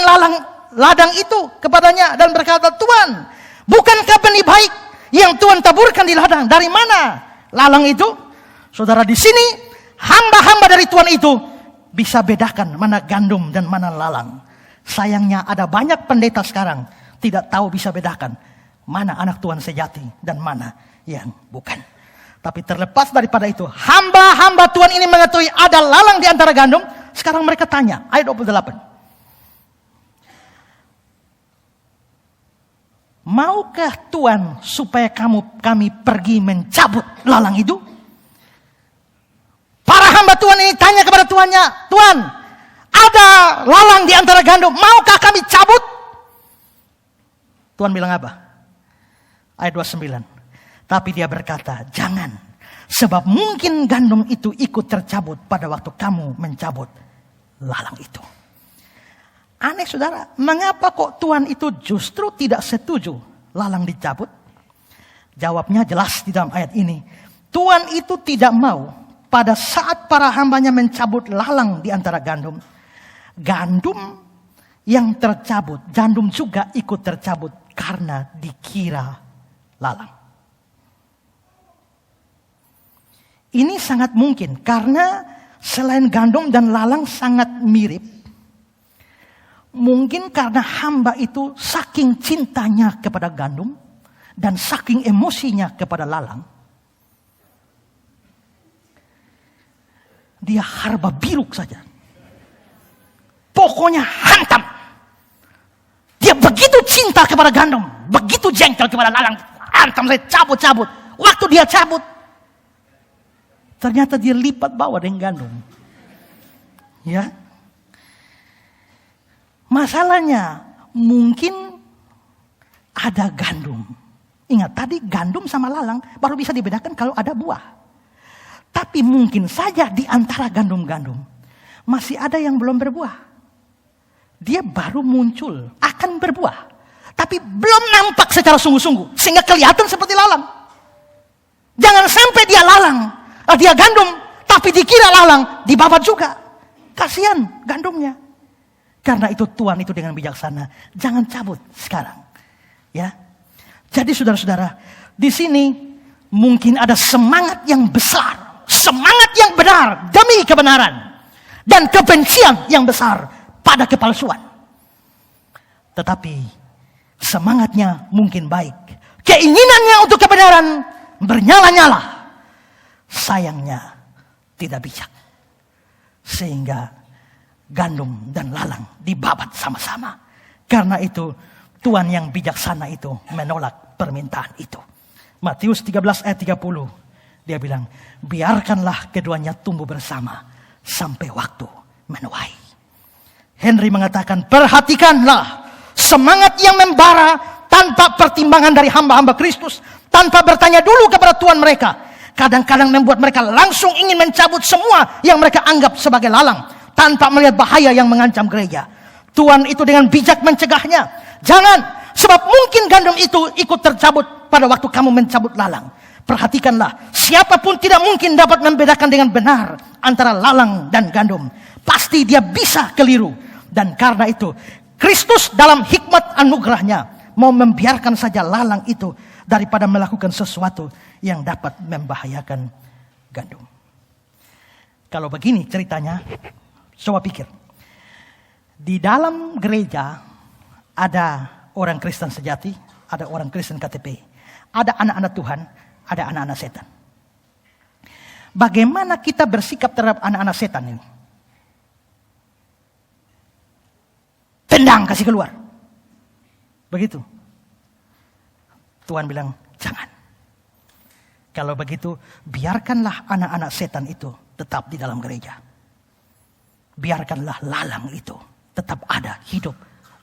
ladang itu kepadanya dan berkata, Tuhan, bukankah benih baik yang Tuhan taburkan di ladang? Dari mana lalang itu? Saudara, di sini hamba-hamba dari Tuhan itu bisa bedakan mana gandum dan mana lalang. Sayangnya ada banyak pendeta sekarang tidak tahu bisa bedakan mana anak Tuhan sejati dan mana yang bukan. Tapi terlepas daripada itu, hamba-hamba Tuhan ini mengetahui ada lalang di antara gandum. Sekarang mereka tanya, ayat 28. Maukah Tuhan supaya kami pergi mencabut lalang itu? Para hamba Tuhan ini tanya kepada Tuannya, Tuhan, ada lalang di antara gandum, maukah kami cabut? Tuhan bilang apa? Ayat 29. Tapi dia berkata, jangan. Sebab mungkin gandum itu ikut tercabut pada waktu kamu mencabut lalang itu. Aneh saudara, mengapa kok Tuhan itu justru tidak setuju lalang dicabut? Jawabnya jelas di dalam ayat ini. Tuhan itu tidak mau pada saat para hambanya mencabut lalang di antara gandum. Gandum yang tercabut, gandum juga ikut tercabut karena dikira lalang. Ini sangat mungkin karena selain gandum dan lalang sangat mirip. Mungkin karena hamba itu saking cintanya kepada gandum dan saking emosinya kepada lalang, dia harba biruk saja. Pokoknya hantam. Dia begitu cinta kepada gandum, begitu jengkel kepada lalang, hantam saya, cabut-cabut. Waktu dia cabut, ternyata dia lipat bawah dengan gandum. Ya. Masalahnya mungkin ada gandum. Ingat tadi gandum sama lalang baru bisa dibedakan kalau ada buah. Tapi mungkin saja di antara gandum-gandum masih ada yang belum berbuah. Dia baru muncul, akan berbuah. Tapi belum nampak secara sungguh-sungguh sehingga kelihatan seperti lalang. Jangan sampai dia lalang, dia gandum, tapi dikira lalang, dibabat juga. Kasihan gandumnya. Karena itu Tuhan itu dengan bijaksana, jangan cabut sekarang. Ya. Jadi saudara-saudara, di sini mungkin ada semangat yang besar, semangat yang benar demi kebenaran, dan kebencian yang besar pada kepalsuan. Tetapi semangatnya mungkin baik, keinginannya untuk kebenaran bernyala-nyala, sayangnya tidak bijak, sehingga gandum dan lalang dibabat sama-sama. Karena itu Tuhan yang bijaksana itu menolak permintaan itu. Matius 13 ayat 30. Dia bilang, biarkanlah keduanya tumbuh bersama sampai waktu menuai. Henry mengatakan, perhatikanlah semangat yang membara tanpa pertimbangan dari hamba-hamba Kristus, tanpa bertanya dulu kepada Tuhan mereka. Kadang-kadang membuat mereka langsung ingin mencabut semua yang mereka anggap sebagai lalang, tanpa melihat bahaya yang mengancam gereja. Tuhan itu dengan bijak mencegahnya. Jangan, sebab mungkin gandum itu ikut tercabut pada waktu kamu mencabut lalang. Perhatikanlah, siapapun tidak mungkin dapat membedakan dengan benar antara lalang dan gandum. Pasti dia bisa keliru. Dan karena itu, Kristus dalam hikmat anugerahnya mau membiarkan saja lalang itu daripada melakukan sesuatu yang dapat membahayakan gandum. Kalau begini ceritanya, coba pikir. Di dalam gereja ada orang Kristen sejati, ada orang Kristen KTP, ada anak-anak Tuhan, ada anak-anak setan. Bagaimana kita bersikap terhadap anak-anak setan ini? Tendang, kasih keluar. Begitu. Tuhan bilang, jangan. Kalau begitu, biarkanlah anak-anak setan itu tetap di dalam gereja. Biarkanlah lalang itu tetap ada, hidup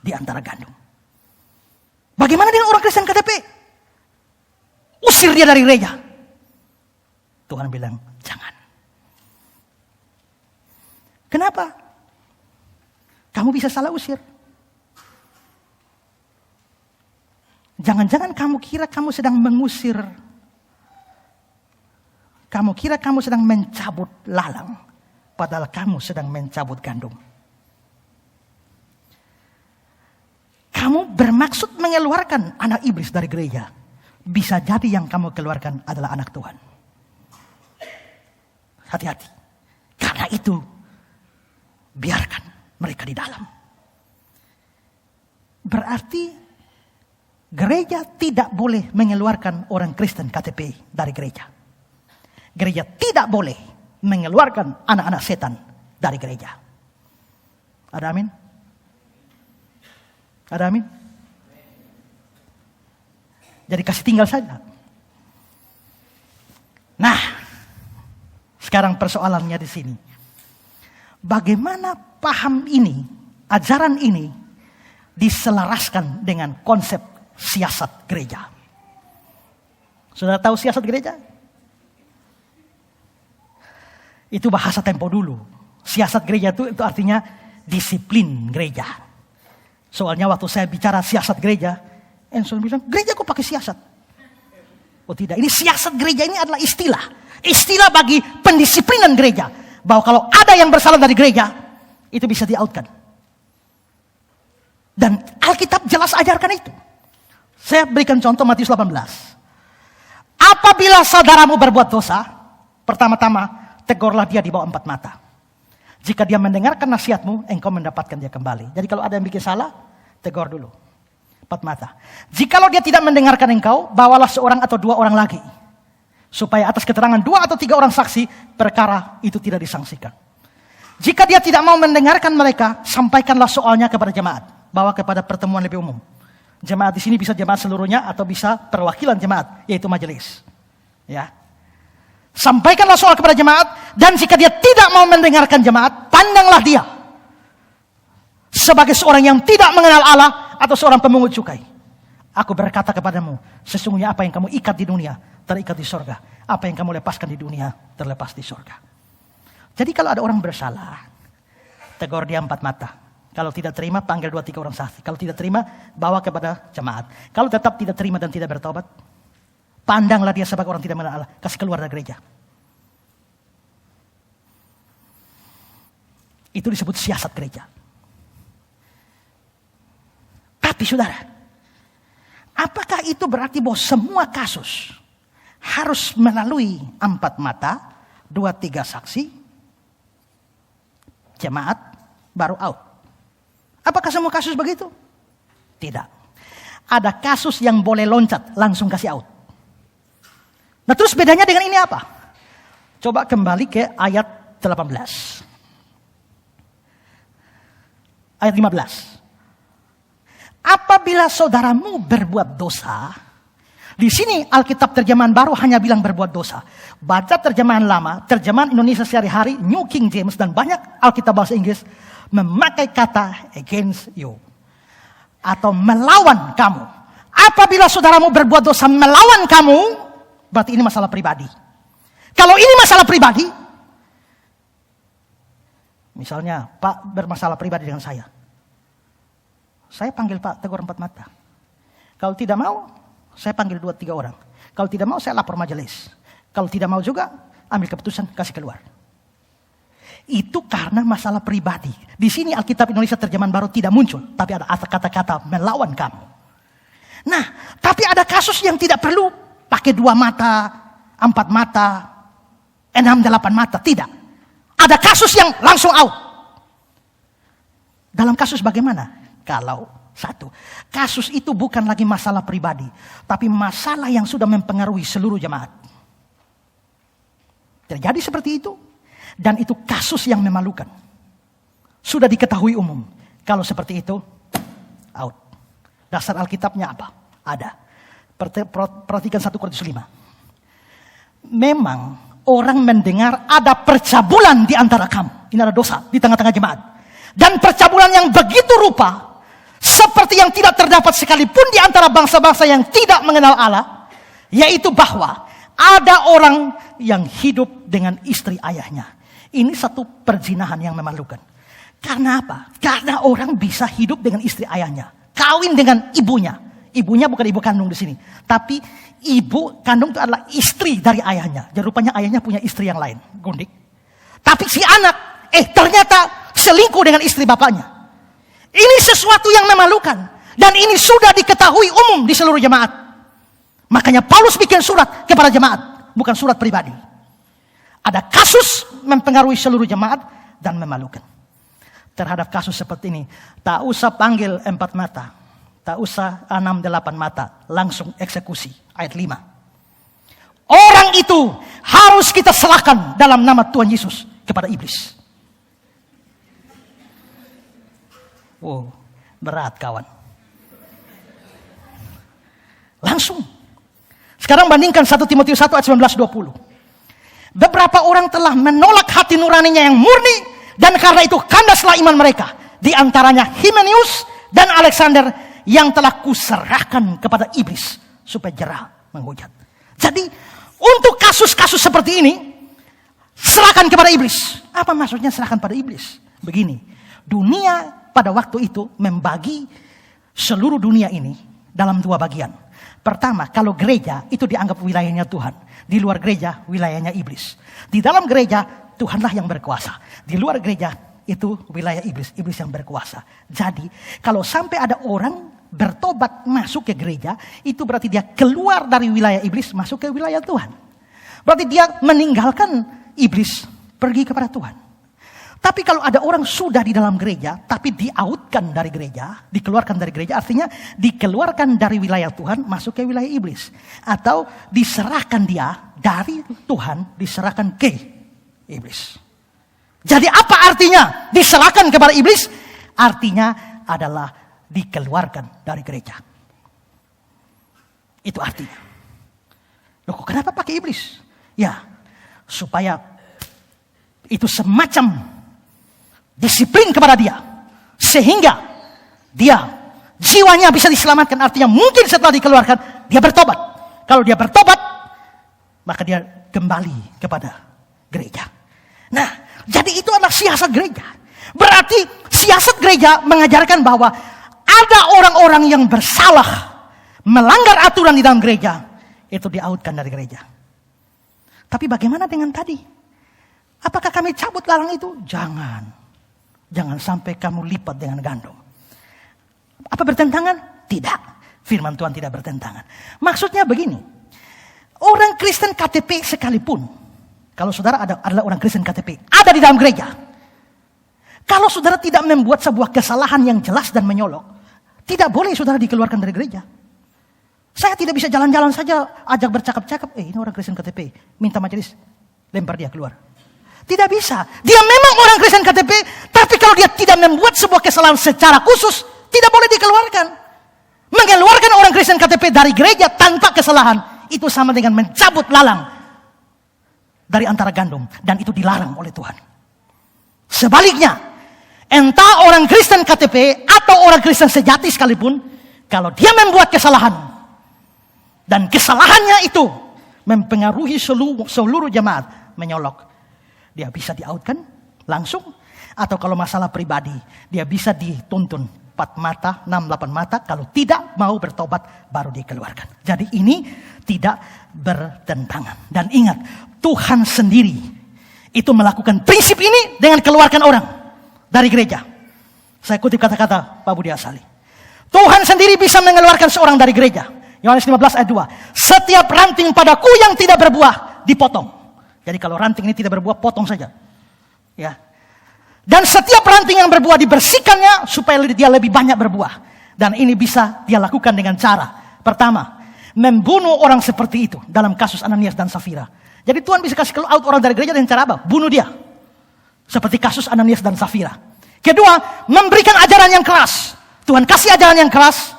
di antara gandum. Bagaimana dengan orang Kristen KTP? Usir dia dari gereja. Tuhan bilang, jangan. Kenapa? Kamu bisa salah usir. Jangan-jangan kamu kira kamu sedang mengusir. Kamu kira kamu sedang mencabut lalang. Padahal kamu sedang mencabut gandum. Kamu bermaksud mengeluarkan anak iblis dari gereja. Bisa jadi yang kamu keluarkan adalah anak Tuhan. Hati-hati. Karena itu, biarkan mereka di dalam. Berarti gereja tidak boleh mengeluarkan orang Kristen KTP dari gereja. Gereja tidak boleh mengeluarkan anak-anak setan dari gereja. Ada amin? Ada amin? Jadi kasih tinggal saja. Nah, sekarang persoalannya di sini. Bagaimana paham ini, ajaran ini diselaraskan dengan konsep siasat gereja? Sudah tahu siasat gereja? Itu bahasa tempo dulu. Siasat gereja itu artinya disiplin gereja. Soalnya waktu saya bicara siasat gereja, Enson bilang, gereja kok pakai siasat? Oh tidak, ini siasat gereja ini adalah istilah. Istilah bagi pendisiplinan gereja. Bahwa kalau ada yang bersalah dari gereja, itu bisa di-outkan. Dan Alkitab jelas ajarkan itu. Saya berikan contoh Matius 18. Apabila saudaramu berbuat dosa, pertama-tama tegurlah dia di bawah 4 mata. Jika dia mendengarkan nasihatmu, engkau mendapatkan dia kembali. Jadi kalau ada yang bikin salah, tegur dulu. 4 mata. Jikalau dia tidak mendengarkan engkau, bawalah seorang atau 2 orang lagi. Supaya atas keterangan 2 atau 3 orang saksi, perkara itu tidak disangsikan. Jika dia tidak mau mendengarkan mereka, sampaikanlah soalnya kepada jemaat. Bawa kepada pertemuan lebih umum. Jemaat di sini bisa jemaat seluruhnya atau bisa perwakilan jemaat, yaitu majelis. Ya. Sampaikanlah soal kepada jemaat, dan jika dia tidak mau mendengarkan jemaat, pandanglah dia sebagai seorang yang tidak mengenal Allah atau seorang pemungut cukai. Aku berkata kepadamu, sesungguhnya apa yang kamu ikat di dunia terikat di sorga. Apa yang kamu lepaskan di dunia terlepas di sorga. Jadi kalau ada orang bersalah, tegur dia 4 mata. Kalau tidak terima, panggil 2-3 orang saksi. Kalau tidak terima, bawa kepada jemaat. Kalau tetap tidak terima dan tidak bertobat, pandanglah dia sebagai orang tidak mengenal Allah. Kasih keluar dari gereja. Itu disebut siasat gereja. Tapi saudara, apakah itu berarti bahwa semua kasus harus melalui 4 mata, 2-3 saksi, jemaat, baru out? Apakah semua kasus begitu? Tidak. Ada kasus yang boleh loncat, langsung kasih out. Nah terus bedanya dengan ini apa? Coba kembali ke ayat 18. Ayat 15. Apabila saudaramu berbuat dosa, di sini Alkitab terjemahan baru hanya bilang berbuat dosa. Baca terjemahan lama, terjemahan Indonesia sehari-hari, New King James, dan banyak Alkitab bahasa Inggris memakai kata against you. Atau melawan kamu. Apabila saudaramu berbuat dosa melawan kamu, berarti ini masalah pribadi. Kalau ini masalah pribadi, misalnya Pak bermasalah pribadi dengan saya panggil Pak tegur 4 mata. Kalau tidak mau, saya panggil 2-3 orang. Kalau tidak mau, saya lapor majelis. Kalau tidak mau juga, ambil keputusan, kasih keluar. Itu karena masalah pribadi. Di sini Alkitab Indonesia terjemahan baru tidak muncul, tapi ada kata-kata melawan kamu. Nah, tapi ada kasus yang tidak perlu pakai 2 mata, 4 mata, 6-8 mata, tidak. Ada kasus yang langsung out. Dalam kasus bagaimana? Kalau satu, kasus itu bukan lagi masalah pribadi, tapi masalah yang sudah mempengaruhi seluruh jemaat. Terjadi seperti itu, dan itu kasus yang memalukan. Sudah diketahui umum. Kalau seperti itu, out. Dasar Alkitabnya apa? Ada. Perhatikan 1 Korintus 5. Memang orang mendengar ada percabulan di antara kamu. Ini ada dosa di tengah-tengah jemaat. Dan percabulan yang begitu rupa, seperti yang tidak terdapat sekalipun di antara bangsa-bangsa yang tidak mengenal Allah, yaitu bahwa ada orang yang hidup dengan istri ayahnya. Ini satu perzinahan yang memalukan. Karena apa? Karena orang bisa hidup dengan istri ayahnya, kawin dengan ibunya. Ibunya bukan ibu kandung di sini, tapi ibu kandung itu adalah istri dari ayahnya. Jadi rupanya ayahnya punya istri yang lain, gundik. Tapi si anak, ternyata selingkuh dengan istri bapaknya. Ini sesuatu yang memalukan. Dan ini sudah diketahui umum di seluruh jemaat. Makanya Paulus bikin surat kepada jemaat. Bukan surat pribadi. Ada kasus mempengaruhi seluruh jemaat dan memalukan. Terhadap kasus seperti ini, tak usah panggil 4 mata. Tak usah 6-8 mata. Langsung eksekusi. Ayat 5. Orang itu harus kita serahkan dalam nama Tuhan Yesus kepada iblis. Wow, berat kawan. Langsung. Sekarang bandingkan 1 Timotius 1 ayat 19-20. Beberapa orang telah menolak hati nuraninya yang murni, dan karena itu kandaslah iman mereka. Di antaranya Hymenaeus dan Alexander yang telah kuserahkan kepada iblis supaya jerah menghujat. Jadi untuk kasus-kasus seperti ini, serahkan kepada iblis. Apa maksudnya serahkan pada iblis? Begini, dunia pada waktu itu membagi seluruh dunia ini dalam 2 bagian. Pertama, kalau gereja itu dianggap wilayahnya Tuhan. Di luar gereja, wilayahnya iblis. Di dalam gereja, Tuhanlah yang berkuasa. Di luar gereja, itu wilayah iblis. Iblis yang berkuasa. Jadi, kalau sampai ada orang bertobat masuk ke gereja, itu berarti dia keluar dari wilayah iblis, masuk ke wilayah Tuhan. Berarti dia meninggalkan iblis, pergi kepada Tuhan. Tapi kalau ada orang sudah di dalam gereja, tapi dikeluarkan dari gereja, artinya dikeluarkan dari wilayah Tuhan, masuk ke wilayah iblis. Atau diserahkan dia dari Tuhan, diserahkan ke iblis. Jadi apa artinya diserahkan kepada iblis? Artinya adalah dikeluarkan dari gereja. Itu artinya. Loh, kenapa pakai iblis? Ya, supaya itu semacam disiplin kepada dia. Sehingga dia jiwanya bisa diselamatkan. Artinya mungkin setelah dikeluarkan dia bertobat. Kalau dia bertobat, maka dia kembali kepada gereja. Nah, jadi itu adalah siasat gereja. Berarti siasat gereja mengajarkan bahwa ada orang-orang yang bersalah, melanggar aturan di dalam gereja, itu diautkan dari gereja. Tapi bagaimana dengan tadi? Apakah kami cabut larang itu? Jangan. Jangan sampai kamu lipat dengan gandum. Apa bertentangan? Tidak. Firman Tuhan tidak bertentangan. Maksudnya begini. Orang Kristen KTP sekalipun. Kalau saudara adalah orang Kristen KTP. Ada di dalam gereja. Kalau saudara tidak membuat sebuah kesalahan yang jelas dan menyolok. Tidak boleh saudara dikeluarkan dari gereja. Saya tidak bisa jalan-jalan saja. Ajak bercakap-cakap. Ini orang Kristen KTP. Minta majelis. Lempar dia keluar. Tidak bisa. Dia memang orang Kristen KTP, tapi kalau dia tidak membuat sebuah kesalahan secara khusus, tidak boleh dikeluarkan. Mengeluarkan orang Kristen KTP dari gereja tanpa kesalahan, itu sama dengan mencabut lalang dari antara gandum. Dan itu dilarang oleh Tuhan. Sebaliknya, entah orang Kristen KTP atau orang Kristen sejati sekalipun, kalau dia membuat kesalahan, dan kesalahannya itu mempengaruhi seluruh jemaat, menyolok, dia bisa diautkan langsung. Atau kalau masalah pribadi, dia bisa dituntun 4 mata, 6-8 mata. Kalau tidak mau bertobat, baru dikeluarkan. Jadi ini tidak bertentangan. Dan ingat, Tuhan sendiri itu melakukan prinsip ini dengan keluarkan orang dari gereja. Saya kutip kata-kata Pak Budi Asali. Tuhan sendiri bisa mengeluarkan seorang dari gereja. Yohanes 15 ayat 2. Setiap ranting padaku yang tidak berbuah, dipotong. Jadi kalau ranting ini tidak berbuah, potong saja. Ya. Dan setiap ranting yang berbuah dibersihkannya supaya dia lebih banyak berbuah. Dan ini bisa dia lakukan dengan cara. Pertama, membunuh orang seperti itu dalam kasus Ananias dan Safira. Jadi Tuhan bisa kasih out orang dari gereja dengan cara apa? Bunuh dia. Seperti kasus Ananias dan Safira. Kedua, memberikan ajaran yang keras. Tuhan kasih ajaran yang keras.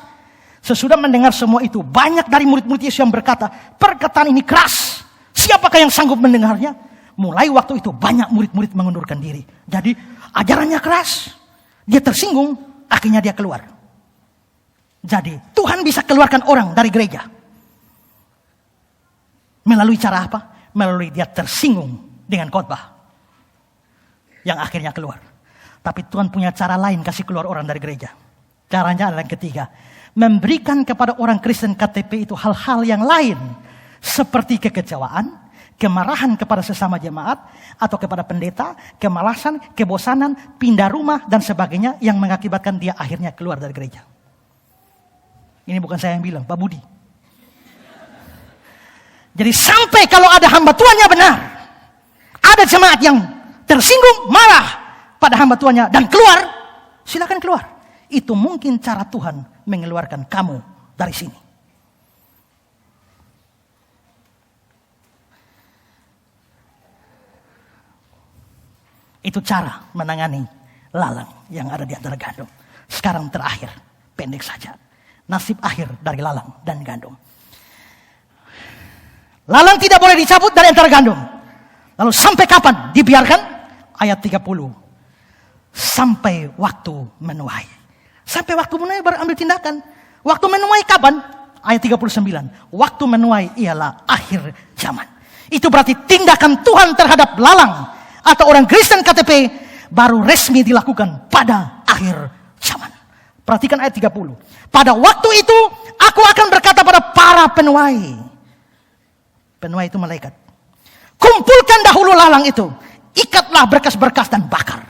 Sesudah mendengar semua itu, banyak dari murid-murid Yesus yang berkata, perkataan ini keras. Siapakah yang sanggup mendengarnya? Mulai waktu itu banyak murid-murid mengundurkan diri. Jadi ajarannya keras. Dia tersinggung, akhirnya dia keluar. Jadi Tuhan bisa keluarkan orang dari gereja. Melalui cara apa? Melalui dia tersinggung dengan khotbah. Yang akhirnya keluar. Tapi Tuhan punya cara lain kasih keluar orang dari gereja. Caranya adalah yang ketiga. Memberikan kepada orang Kristen KTP itu hal-hal yang lain. Seperti kekecewaan, kemarahan kepada sesama jemaat, atau kepada pendeta, kemalasan, kebosanan, pindah rumah, dan sebagainya yang mengakibatkan dia akhirnya keluar dari gereja. Ini bukan saya yang bilang, Pak Budi. Jadi sampai kalau ada hamba Tuhannya benar, ada jemaat yang tersinggung, marah pada hamba Tuhannya, dan keluar, silakan keluar. Itu mungkin cara Tuhan mengeluarkan kamu dari sini. Itu cara menangani lalang yang ada di antara gandum. Sekarang terakhir, pendek saja. Nasib akhir dari lalang dan gandum. Lalang tidak boleh dicabut dari antara gandum. Lalu sampai kapan dibiarkan? Ayat 30. Sampai waktu menuai. Sampai waktu menuai baru ambil tindakan. Waktu menuai kapan? Ayat 39. Waktu menuai ialah akhir zaman. Itu berarti tindakan Tuhan terhadap lalang atau orang Kristen KTP baru resmi dilakukan pada akhir zaman. Perhatikan ayat 30. Pada waktu itu aku akan berkata pada para penuai. Penuai itu malaikat. Kumpulkan dahulu lalang itu. Ikatlah berkas-berkas dan bakar.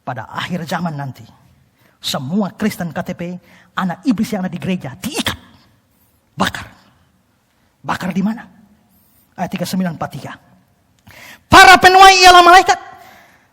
Pada akhir zaman nanti. Semua Kristen KTP, anak iblis yang ada di gereja, diikat. Bakar. Bakar di mana? Ayat 39-43. Para penuai ialah malaikat.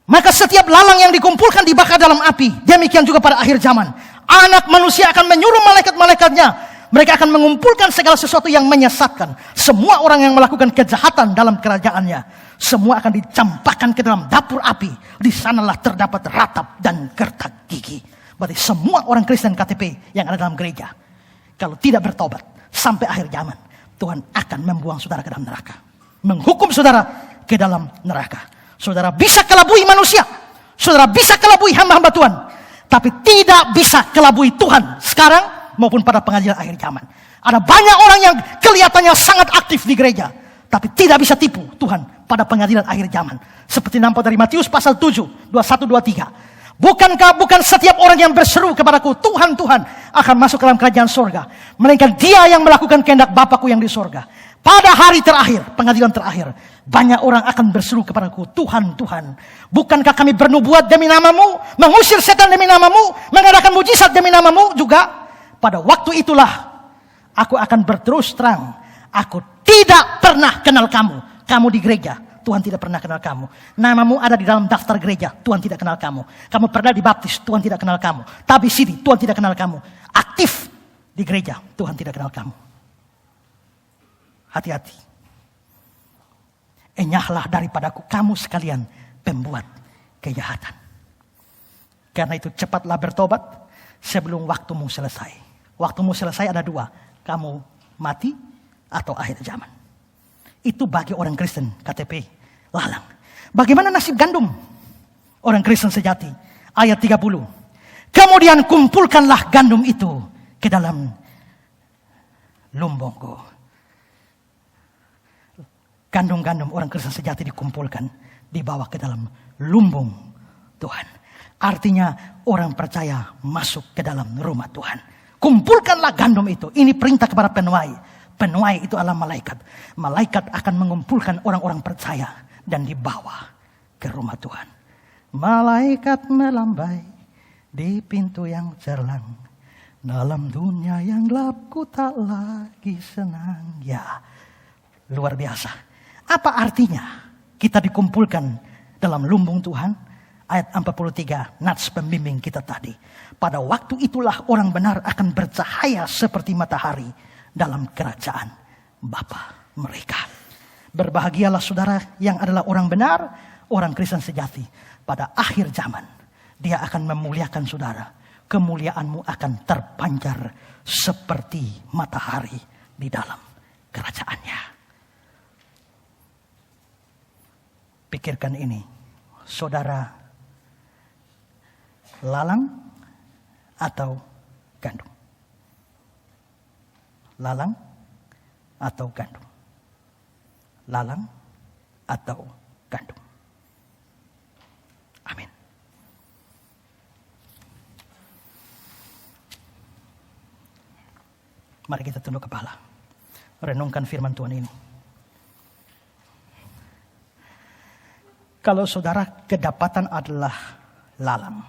Maka setiap lalang yang dikumpulkan dibakar dalam api. Demikian juga pada akhir zaman. Anak manusia akan menyuruh malaikat-malaikatnya. Mereka akan mengumpulkan segala sesuatu yang menyesatkan. Semua orang yang melakukan kejahatan dalam kerajaannya. Semua akan dicampakkan ke dalam dapur api. Di sanalah terdapat ratap dan gertak gigi. Berarti semua orang Kristen KTP yang ada dalam gereja, kalau tidak bertobat sampai akhir zaman, Tuhan akan membuang saudara ke dalam neraka. Menghukum saudara ke dalam neraka. Saudara bisa kelabui manusia. Saudara bisa kelabui hamba-hamba Tuhan. Tapi tidak bisa kelabui Tuhan sekarang maupun pada pengadilan akhir zaman. Ada banyak orang yang kelihatannya sangat aktif di gereja, tapi tidak bisa tipu Tuhan pada pengadilan akhir zaman. Seperti nampak dari Matius pasal 7, 21, 23. Bukan setiap orang yang berseru kepadaku, Tuhan, Tuhan, akan masuk ke dalam kerajaan sorga. Melainkan dia yang melakukan kehendak Bapakku yang di sorga. Pada hari terakhir, pengadilan terakhir, banyak orang akan berseru kepadaku, Tuhan, Tuhan, bukankah kami bernubuat demi namamu, mengusir setan demi namamu, mengadakan mujizat demi namamu juga? Pada waktu itulah, aku akan berterus terang, aku tidak pernah kenal kamu. Kamu di gereja, Tuhan tidak pernah kenal kamu. Namamu ada di dalam daftar gereja, Tuhan tidak kenal kamu. Kamu pernah dibaptis, Tuhan tidak kenal kamu. Tapi sini, Tuhan tidak kenal kamu. Aktif di gereja, Tuhan tidak kenal kamu. Hati-hati. Enyahlah daripadaku kamu sekalian pembuat kejahatan. Karena itu cepatlah bertobat sebelum waktumu selesai. Waktumu selesai ada dua. Kamu mati atau akhir zaman. Itu bagi orang Kristen KTP lalang. Bagaimana nasib gandum? Orang Kristen sejati. Ayat 30. Kemudian kumpulkanlah gandum itu ke dalam lumbungku. Gandum-gandum orang Kristen sejati dikumpulkan, dibawa ke dalam lumbung Tuhan. Artinya orang percaya masuk ke dalam rumah Tuhan. Kumpulkanlah gandum itu. Ini perintah kepada penuai. Penuai itu adalah malaikat. Malaikat akan mengumpulkan orang-orang percaya dan dibawa ke rumah Tuhan. Malaikat melambai di pintu yang cerlang. Dalam dunia yang gelap ku tak lagi senang. Ya, luar biasa. Apa artinya kita dikumpulkan dalam lumbung Tuhan? Ayat 43, nats pembimbing kita tadi. Pada waktu itulah orang benar akan bercahaya seperti matahari dalam kerajaan Bapa mereka. Berbahagialah saudara yang adalah orang benar, orang Kristen sejati. Pada akhir zaman, dia akan memuliakan saudara. Kemuliaanmu akan terpancar seperti matahari di dalam kerajaannya. Pikirkan ini, saudara lalang atau gandum? Lalang atau gandum? Lalang atau gandum? Amin. Mari kita tunduk kepala, renungkan firman Tuhan ini. Kalau saudara kedapatan adalah lalang,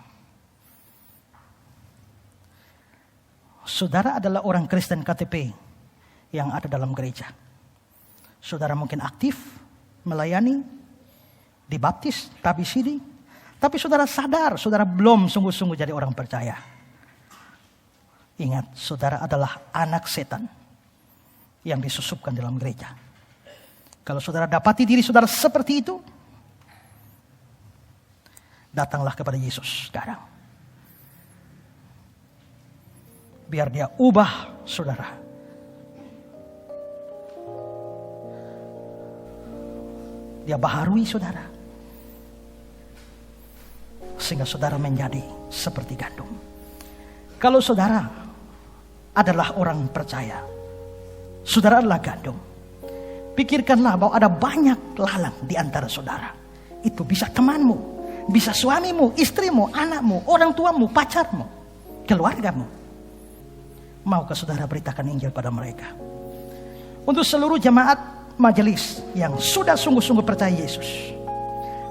saudara adalah orang Kristen KTP yang ada dalam gereja. Saudara mungkin aktif, melayani, dibaptis, tabisidi. Tapi saudara sadar, saudara belum sungguh-sungguh jadi orang percaya. Ingat, saudara adalah anak setan yang disusupkan dalam gereja. Kalau saudara dapati diri saudara seperti itu, datanglah kepada Yesus sekarang. Biar dia ubah saudara. Dia baharui saudara. Sehingga saudara menjadi seperti gandum. Kalau saudara adalah orang percaya, saudara adalah gandum. Pikirkanlah bahwa ada banyak lalang di antara saudara. Itu bisa temanmu. Bisa suamimu, istrimu, anakmu, orang tuamu, pacarmu, keluargamu. Maukah saudara beritakan Injil pada mereka? Untuk seluruh jemaat majelis yang sudah sungguh-sungguh percaya Yesus,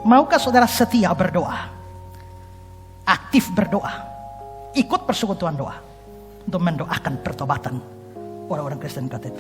maukah saudara setia berdoa, aktif berdoa, ikut persekutuan doa untuk mendoakan pertobatan orang-orang Kristen KTP?